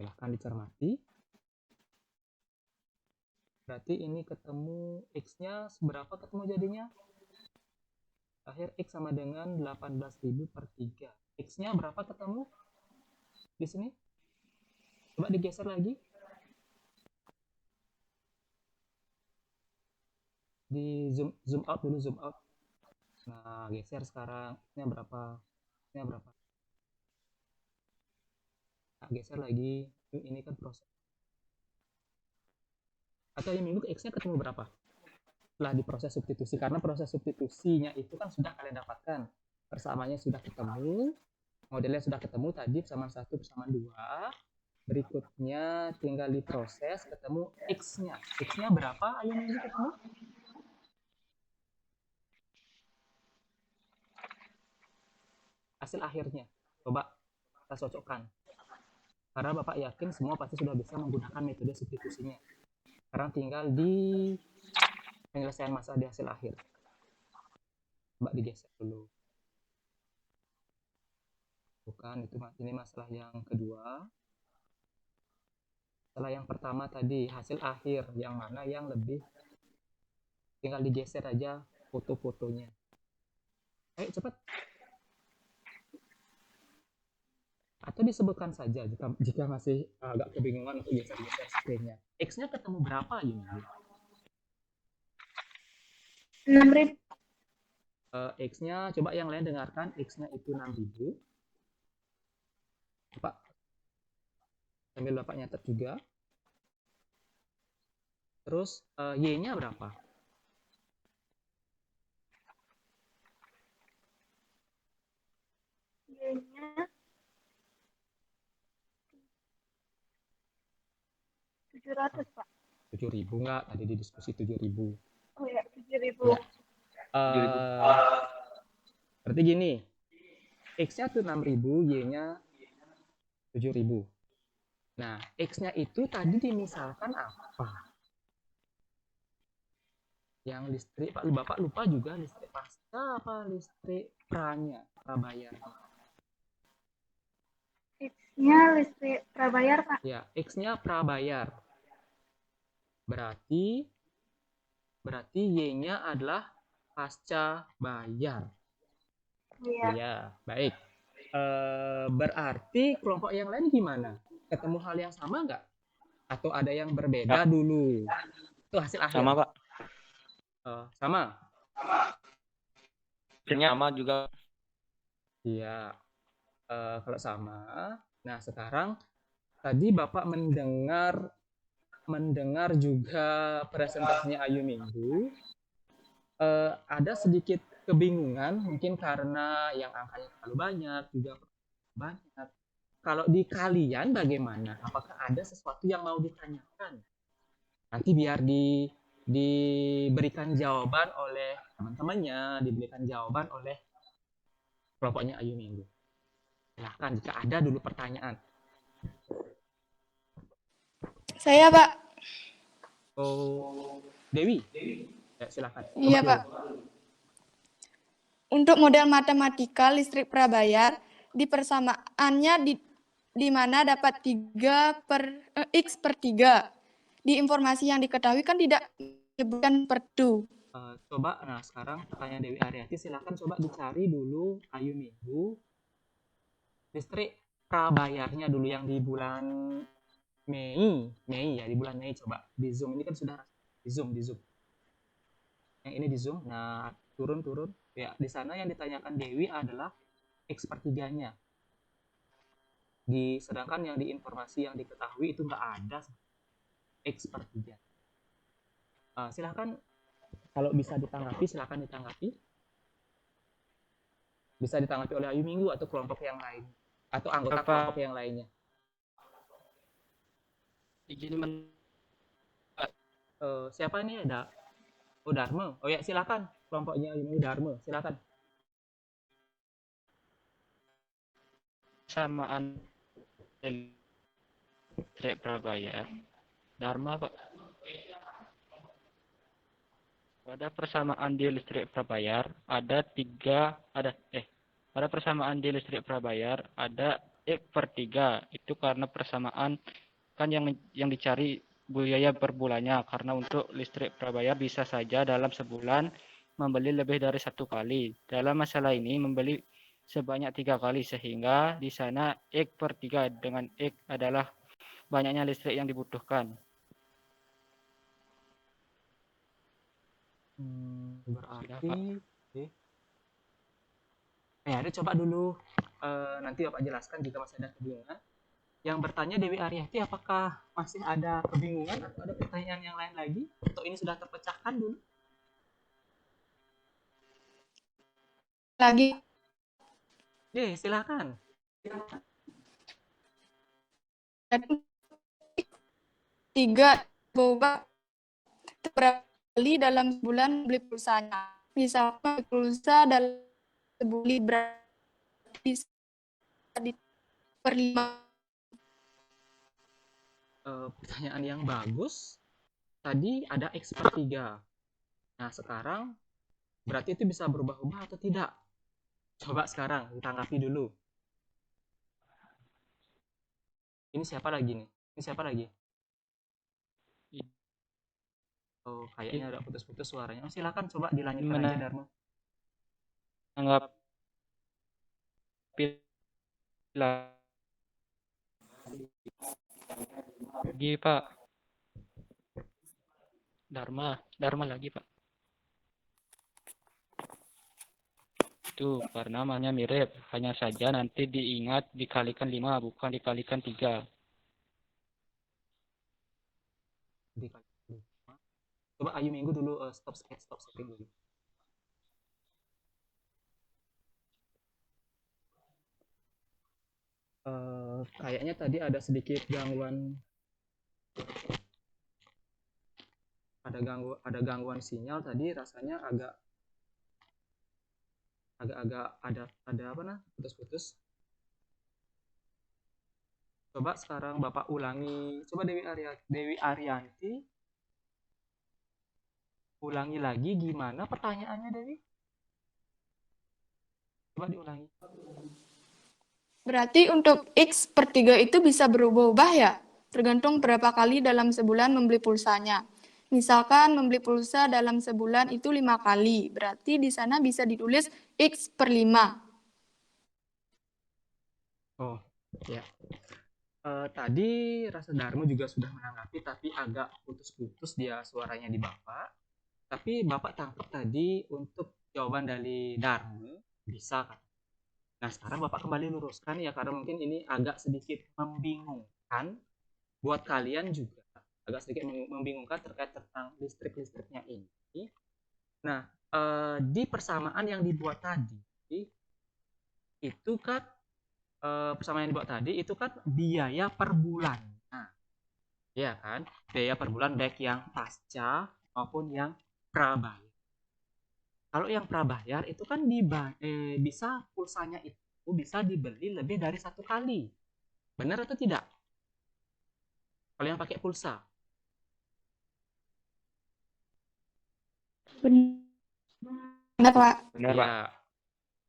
Silahkan dicermati. Berarti ini ketemu X-nya seberapa ketemu jadinya? Akhir X sama dengan 18.000 per 3. X-nya berapa ketemu? Di sini? Coba digeser lagi. Di zoom out dulu, zoom out. Nah, geser sekarang. X-nya berapa? X-nya berapa? Nah, geser lagi. Ini kan proses. Atau yang minggu X-nya ketemu berapa? Setelah diproses substitusi, karena proses substitusinya itu kan sudah kalian dapatkan, persamaannya sudah ketemu, modelnya sudah ketemu tadi, persamaan 1 persamaan 2. Berikutnya tinggal diproses, ketemu X-nya. X-nya berapa? Ayo ini ketemu. Hasil akhirnya coba kita cocokkan, karena Bapak yakin semua pasti sudah bisa menggunakan metode substitusinya. Sekarang tinggal di penyelesaian masalah di hasil akhir. Coba digeser dulu. Bukan, ini masalah yang kedua. Setelah yang pertama tadi, hasil akhir, yang mana yang lebih, tinggal digeser aja foto-fotonya. Ayo cepat. Atau disebutkan saja jika masih agak kebingungan untuk geser-geser screen-nya. X-nya ketemu berapa ini? 6.000. X-nya, coba yang lain dengarkan, X-nya itu 6.000. Bapak, sambil Bapak nyatet juga. Terus Y-nya berapa? Y-nya 700, Pak. 7.000 nggak? Tadi di diskusi 7.000. Oh ya, 7.000. Ya. Berarti gini, X-nya tuh 6.000, Y-nya 7.000. Nah, X-nya itu tadi dimisalkan apa? Yang listrik, Pak, Bapak lupa juga listrik pasca apa listrik pranya, prabayar. X-nya listrik prabayar, Pak. Ya, X-nya prabayar. Berarti Y-nya adalah pasca bayar. Iya. Iya, baik. Berarti kelompok yang lain gimana? Ketemu hal yang sama nggak? Atau ada yang berbeda dulu? Itu hasil akhir. Sama, Pak. Sama? Hasilnya sama juga. Iya. Kalau sama, nah sekarang tadi Bapak mendengar juga presentasinya Ayu Minggu. Ada sedikit kebingungan mungkin karena yang angkanya terlalu banyak, juga banyak. Kalau di kalian bagaimana? Apakah ada sesuatu yang mau ditanyakan? Nanti biar diberikan jawaban oleh teman-temannya, diberikan jawaban oleh kelompoknya Ayu Minggu. Silahkan jika ada dulu pertanyaan. Saya, Pak. Oh, Dewi? Ya, silakan. Iya, Pak. Untuk model matematika listrik prabayar, di persamaannya di mana dapat X per 3. Di informasi yang diketahui kan tidak menyebutkan per 2. Coba, nah sekarang pertanyaan Dewi Aryati, silakan coba dicari dulu Ayu Minggu. Listrik prabayarnya dulu yang di bulan Mei ya, di bulan Mei coba. Di Zoom ini kan sudah di Zoom. Yang ini di Zoom. Nah, turun. Ya, di sana yang ditanyakan Dewi adalah X per 3-nya. Sedangkan yang di informasi yang diketahui itu nggak ada X per 3. Silahkan, kalau bisa ditanggapi, silahkan ditanggapi. Bisa ditanggapi oleh Ayu Minggu atau kelompok yang lain. Atau anggota kelompok yang lainnya. Izin Siapa ini ada? Oh, Dharma. Oh ya, silakan. Kelompoknya Ayu Minggu, Dharma. Silakan. Samaan listrik prabayar. Dharma, Pak. Pada persamaan di listrik prabayar pada persamaan di listrik prabayar ada X per 3. Itu karena persamaan kan yang dicari biaya per bulannya, karena untuk listrik prabayar bisa saja dalam sebulan membeli lebih dari 1 kali. Dalam masalah ini membeli sebanyak 3 kali, sehingga di sana X per 3 dengan X adalah banyaknya listrik yang dibutuhkan. Berarti ada coba dulu nanti Bapak jelaskan jika masih ada kebingungan. Yang bertanya Dewi Aryati, apakah masih ada kebingungan atau ada pertanyaan yang lain lagi? Atau ini sudah terpecahkan dulu? Lagi. Silakan. Tiga boba terkali dalam sebulan beli pulsanya. Misalkan pulsa dalam sebulan berarti per 5. Pertanyaan yang bagus. Tadi ada X per 3. Nah, sekarang berarti itu bisa berubah-ubah atau tidak? Coba sekarang ditanggapi dulu. Ini siapa lagi nih? Oh, kayaknya udah putus-putus suaranya. Silakan coba dilanjutkan aja, Dharma. Anggap lagi, Pak. Dharma lagi, Pak. itu karena namanya mirip. Hanya saja nanti diingat dikalikan 5 bukan dikalikan 3. Coba Ayu Minggu dulu stop sharing dulu. Kayaknya tadi ada sedikit gangguan, ada gangguan sinyal tadi, rasanya agak ada apa nah, putus-putus. Coba sekarang Bapak ulangi, coba Dewi Arianti ulangi lagi gimana pertanyaannya, Dewi? Coba diulangi. Berarti untuk X per 3 itu bisa berubah-ubah ya? Tergantung berapa kali dalam sebulan membeli pulsanya. Misalkan membeli pulsa dalam sebulan itu 5 kali. Berarti di sana bisa ditulis X per 5. Oh, ya. Tadi Rasa Darmo juga sudah menanggapi, tapi agak putus-putus dia suaranya di Bapak. Tapi Bapak tangkap tadi untuk jawaban dari Darmo, bisa kan? Nah, sekarang Bapak kembali luruskan ya, karena mungkin ini agak sedikit membingungkan buat kalian juga. Agak sedikit membingungkan terkait tentang listrik-listriknya ini. Nah, di persamaan yang dibuat tadi, itu kan persamaan yang dibuat tadi itu kan biaya per bulan. Nah, ya kan? Biaya per bulan baik yang pasca maupun yang prabayar. Kalau yang prabayar itu kan bisa pulsanya itu bisa dibeli lebih dari 1 kali. Benar atau tidak? Kalau yang pakai pulsa. Benar, Pak. Benar, Pak. Ya.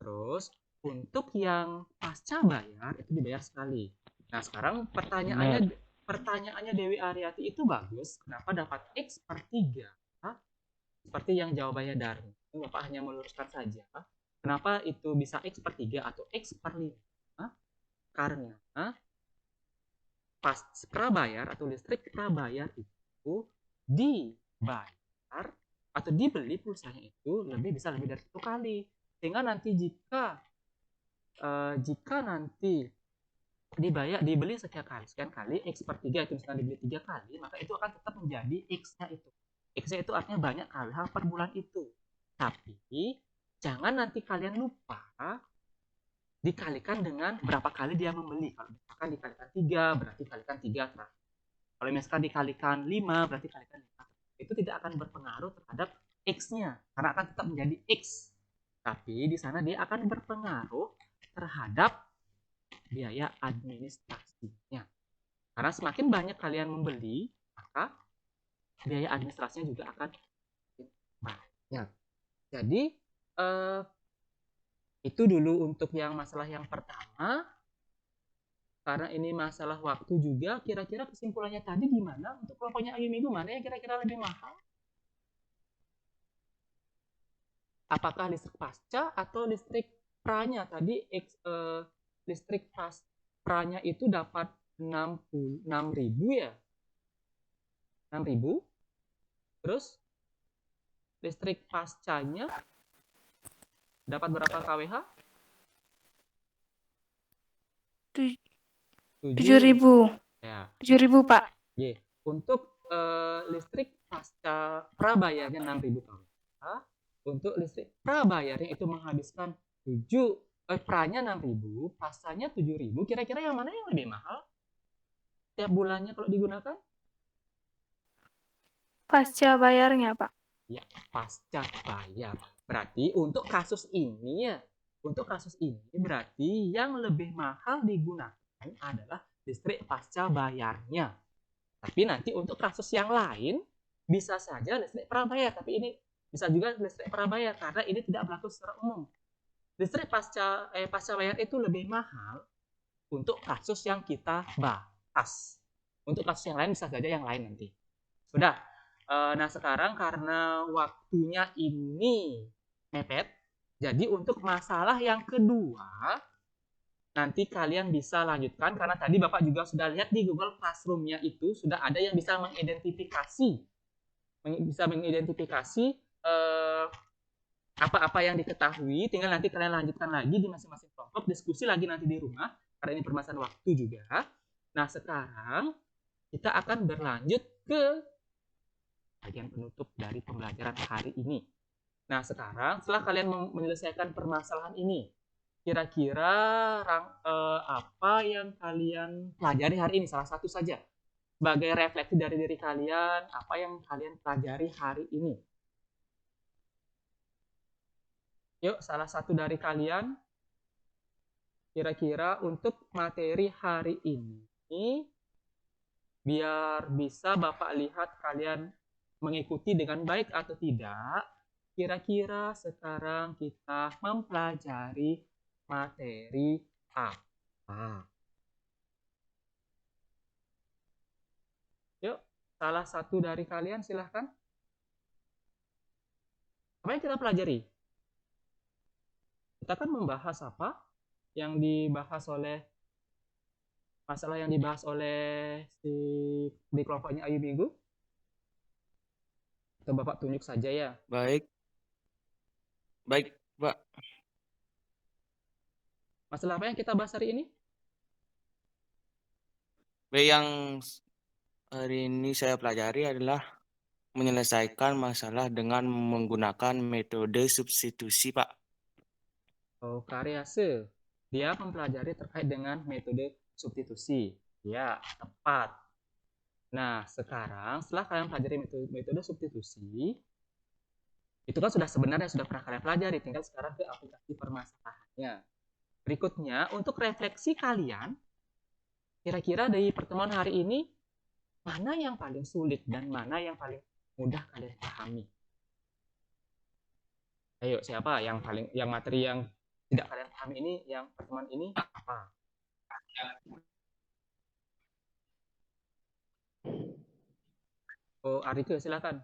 Terus untuk yang pasca bayar itu dibayar sekali. Nah, sekarang pertanyaannya Dewi Ariati itu bagus. Kenapa dapat X per 3? Seperti yang jawabannya Darmi. Bapak hanya meluruskan saja. Kenapa itu bisa X per 3 atau X per 5? Karena pas prabayar atau listrik prabayar itu dibayar atau dibeli pulsanya itu bisa lebih dari 1 kali. Sehingga nanti jika nanti dibeli sekian kali X per 3 itu misalkan dibeli 3 kali, maka itu akan tetap menjadi X-nya itu. X-nya itu artinya banyak kWh per bulan itu. Tapi jangan nanti kalian lupa dikalikan dengan berapa kali dia membeli. Kalau misalkan dikalikan 3, berarti kalikan 3 terakhir. Kalau misalkan dikalikan 5, berarti kalikan 5. Itu tidak akan berpengaruh terhadap X-nya, karena akan tetap menjadi X. Tapi di sana dia akan berpengaruh terhadap biaya administrasinya. Karena semakin banyak kalian membeli, maka biaya administrasinya juga akan banyak. Jadi itu dulu untuk yang masalah yang pertama. Karena ini masalah waktu juga, kira-kira kesimpulannya tadi gimana? Untuk kelompoknya Ayu Minggu, mana yang kira-kira lebih mahal? Apakah listrik pasca atau listrik pranya? Tadi listrik pranya itu dapat 6.000 ya? 6.000. Terus listrik pascanya dapat berapa kWh? 7.000. Ya. 7.000, Pak. Y. Untuk listrik pasca prabayarnya 6.000 kWh. Untuk listrik prabayarnya itu menghabiskan pranya 6.000, pascanya 7.000. Kira-kira yang mana yang lebih mahal tiap bulannya kalau digunakan? Pasca bayarnya, Pak. Ya, pasca bayar. Berarti untuk kasus ini berarti yang lebih mahal digunakan adalah listrik pasca bayarnya. Tapi nanti untuk kasus yang lain bisa saja listrik prabayar, tapi ini bisa juga listrik prabayar karena ini tidak berlaku secara umum. Listrik pasca bayar itu lebih mahal untuk kasus yang kita bahas. Untuk kasus yang lain bisa saja yang lain nanti. Sudah. Nah, sekarang karena waktunya ini mepet, jadi untuk masalah yang kedua nanti kalian bisa lanjutkan karena tadi Bapak juga sudah lihat di Google Classroom-nya itu sudah ada yang bisa mengidentifikasi Apa-apa yang diketahui tinggal nanti kalian lanjutkan lagi di masing-masing kelompok, diskusi lagi nanti di rumah karena ini permasalahan waktu juga. Nah, sekarang kita akan berlanjut ke bagian penutup dari pembelajaran hari ini. Nah, sekarang setelah kalian menyelesaikan permasalahan ini, kira-kira apa yang kalian pelajari hari ini? Salah satu saja. Sebagai refleksi dari diri kalian, apa yang kalian pelajari hari ini? Yuk, salah satu dari kalian, kira-kira untuk materi hari ini, biar bisa Bapak lihat kalian mengikuti dengan baik atau tidak, kira-kira sekarang kita mempelajari materi apa? Yuk, salah satu dari kalian silahkan. Apa yang kita pelajari? Kita kan membahas apa? Yang dibahas oleh masalah yang dibahas oleh di kelompoknya Ayu Minggu. Atau Bapak tunjuk saja ya. Baik, Pak. Masalah apa yang kita bahas hari ini? Yang hari ini saya pelajari adalah menyelesaikan masalah dengan menggunakan metode substitusi, Pak. Oh, Karyase. Dia mempelajari terkait dengan metode substitusi. Ya, tepat. Nah, sekarang setelah kalian pelajari metode substitusi, itu kan sebenarnya sudah pernah kalian pelajari, tinggal sekarang ke aplikasi permasalahannya. Berikutnya, untuk refleksi kalian, kira-kira dari pertemuan hari ini, mana yang paling sulit dan mana yang paling mudah kalian pahami? Ayo, siapa yang materi yang tidak kalian pahami ini, yang pertemuan ini apa? Oh, Arike, silakan.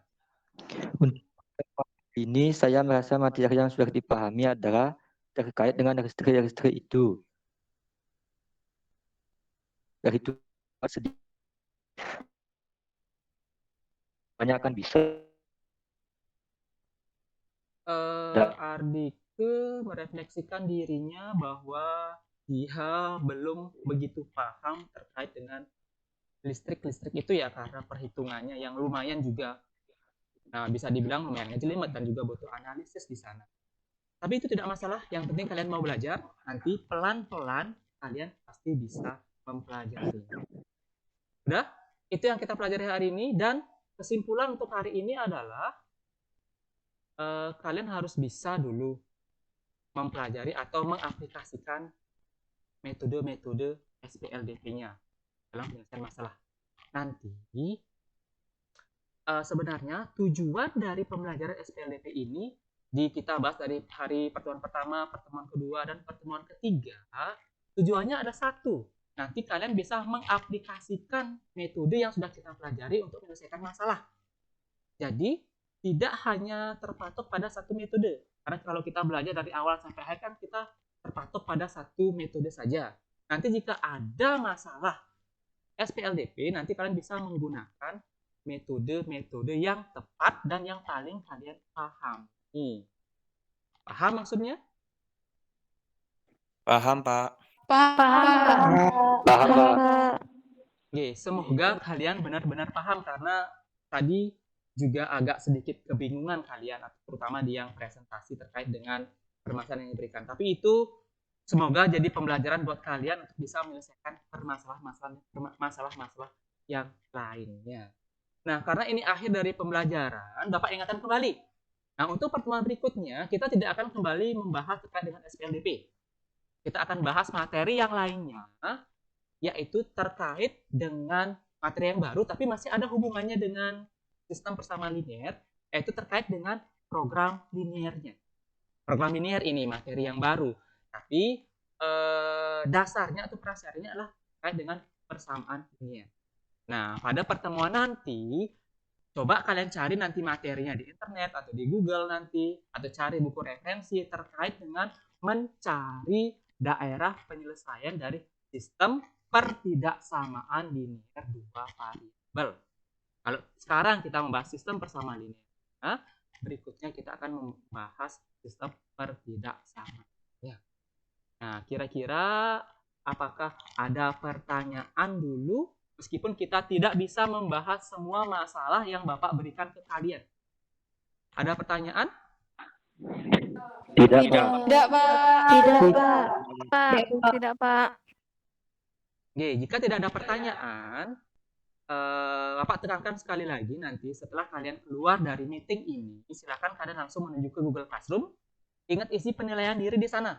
Ini saya merasa materi yang sudah dipahami adalah terkait dengan listrik itu. Dari itu sedikit banyak akan bisa. Ardike merefleksikan dirinya bahwa dia belum begitu paham terkait dengan listrik itu ya, karena perhitungannya yang lumayan juga, nah bisa dibilang lumayan jelimet dan juga butuh analisis di sana. Tapi itu tidak masalah, yang penting kalian mau belajar, nanti pelan-pelan kalian pasti bisa mempelajari. Udah, itu yang kita pelajari hari ini, dan kesimpulan untuk hari ini adalah kalian harus bisa dulu mempelajari atau mengaplikasikan metode-metode SPLDP-nya dalam penyelesaian masalah. Nanti sebenarnya tujuan dari pembelajaran SPLDP ini kita bahas dari hari pertemuan pertama, pertemuan kedua, dan pertemuan ketiga. Tujuannya ada satu, nanti kalian bisa mengaplikasikan metode yang sudah kita pelajari untuk menyelesaikan masalah. Jadi tidak hanya terpatok pada satu metode, karena kalau kita belajar dari awal sampai akhir kan kita terpatok pada satu metode saja. Nanti jika ada masalah SPLDP, nanti kalian bisa menggunakan metode-metode yang tepat dan yang paling kalian pahami. Paham maksudnya? Paham, Pak. Paham. Oke, semoga kalian benar-benar paham, karena tadi juga agak sedikit kebingungan kalian, terutama di yang presentasi terkait dengan permasalahan yang diberikan. Tapi itu semoga jadi pembelajaran buat kalian untuk bisa menyelesaikan masalah-masalah yang lainnya. Nah, karena ini akhir dari pembelajaran, Bapak ingatkan kembali. Nah, untuk pertemuan berikutnya, kita tidak akan kembali membahas terkait dengan SPLDP. Kita akan bahas materi yang lainnya, yaitu terkait dengan materi yang baru, tapi masih ada hubungannya dengan sistem persamaan linear, yaitu terkait dengan program linearnya. Program linear ini materi yang baru, tapi dasarnya atau prasyaratnya adalah terkait dengan persamaan linear. Nah, pada pertemuan nanti, coba kalian cari nanti materinya di internet atau di Google nanti, atau cari buku referensi terkait dengan mencari daerah penyelesaian dari sistem pertidaksamaan linear dua variabel. Kalau sekarang kita membahas sistem persamaan linear, berikutnya kita akan membahas sistem pertidaksamaan. Ya. Nah, kira-kira apakah ada pertanyaan dulu? Meskipun kita tidak bisa membahas semua masalah yang Bapak berikan ke kalian. Ada pertanyaan? Tidak, Tidak, Pak. Pak. Tidak, Pak. Tidak, Pak. Oke, jika tidak ada pertanyaan, Bapak tekankan sekali lagi nanti setelah kalian keluar dari meeting ini, silakan kalian langsung menuju ke Google Classroom. Ingat isi penilaian diri di sana.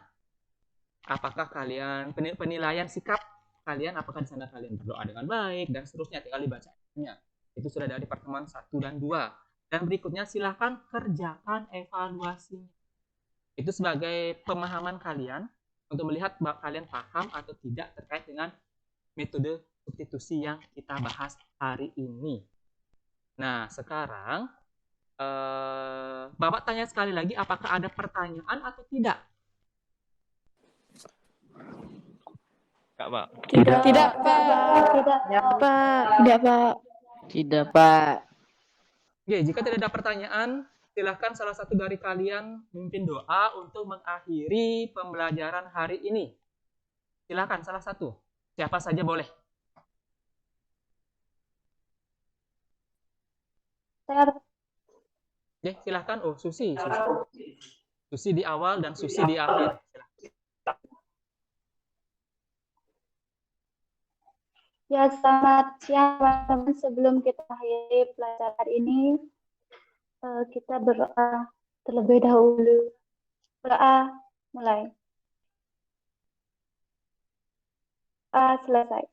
Apakah kalian penilaian sikap kalian, apakah di sana kalian berdoa dengan baik dan seterusnya, tinggal dibacanya. Itu sudah dari pertemuan 1 dan 2. Dan berikutnya silahkan kerjakan evaluasinya. Itu sebagai pemahaman kalian untuk melihat kalian paham atau tidak terkait dengan metode substitusi yang kita bahas hari ini. Nah, sekarang Bapak tanya sekali lagi, apakah ada pertanyaan atau tidak? Enggak, Pak. Tidak, Pak. Tidak, Pak. Tidak, Pak. Oke, jika tidak ada pertanyaan, silahkan salah satu dari kalian memimpin doa untuk mengakhiri pembelajaran hari ini. Silahkan salah satu. Siapa saja boleh. Oke, silahkan. Oh, Susi. Susi di awal dan Susi di akhir. Silahkan. Ya, selamat siang teman-teman. Sebelum kita akhiri pelajaran hari ini, kita berdoa terlebih dahulu. Berdoa mulai. Selesai.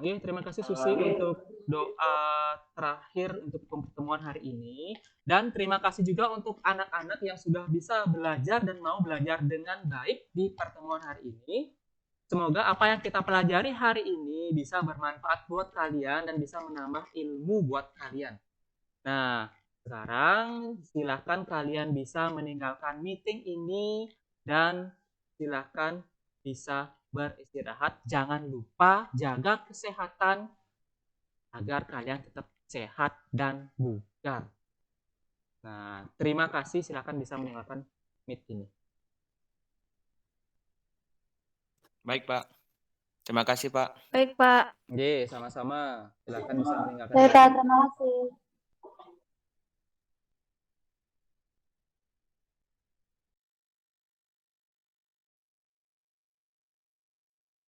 Terima kasih Susi untuk doa terakhir untuk pertemuan hari ini. Dan terima kasih juga untuk anak-anak yang sudah bisa belajar dan mau belajar dengan baik di pertemuan hari ini. Semoga apa yang kita pelajari hari ini bisa bermanfaat buat kalian dan bisa menambah ilmu buat kalian. Nah, sekarang silahkan kalian bisa meninggalkan meeting ini dan silahkan bisa beristirahat. Jangan lupa jaga kesehatan agar kalian tetap sehat dan bugar. Nah, terima kasih. Silahkan bisa meninggalkan meet ini. Baik, Pak. Terima kasih, Pak. Baik, Pak. Oke, sama-sama. Silahkan bisa meninggalkan Baik, meeting. terima kasih.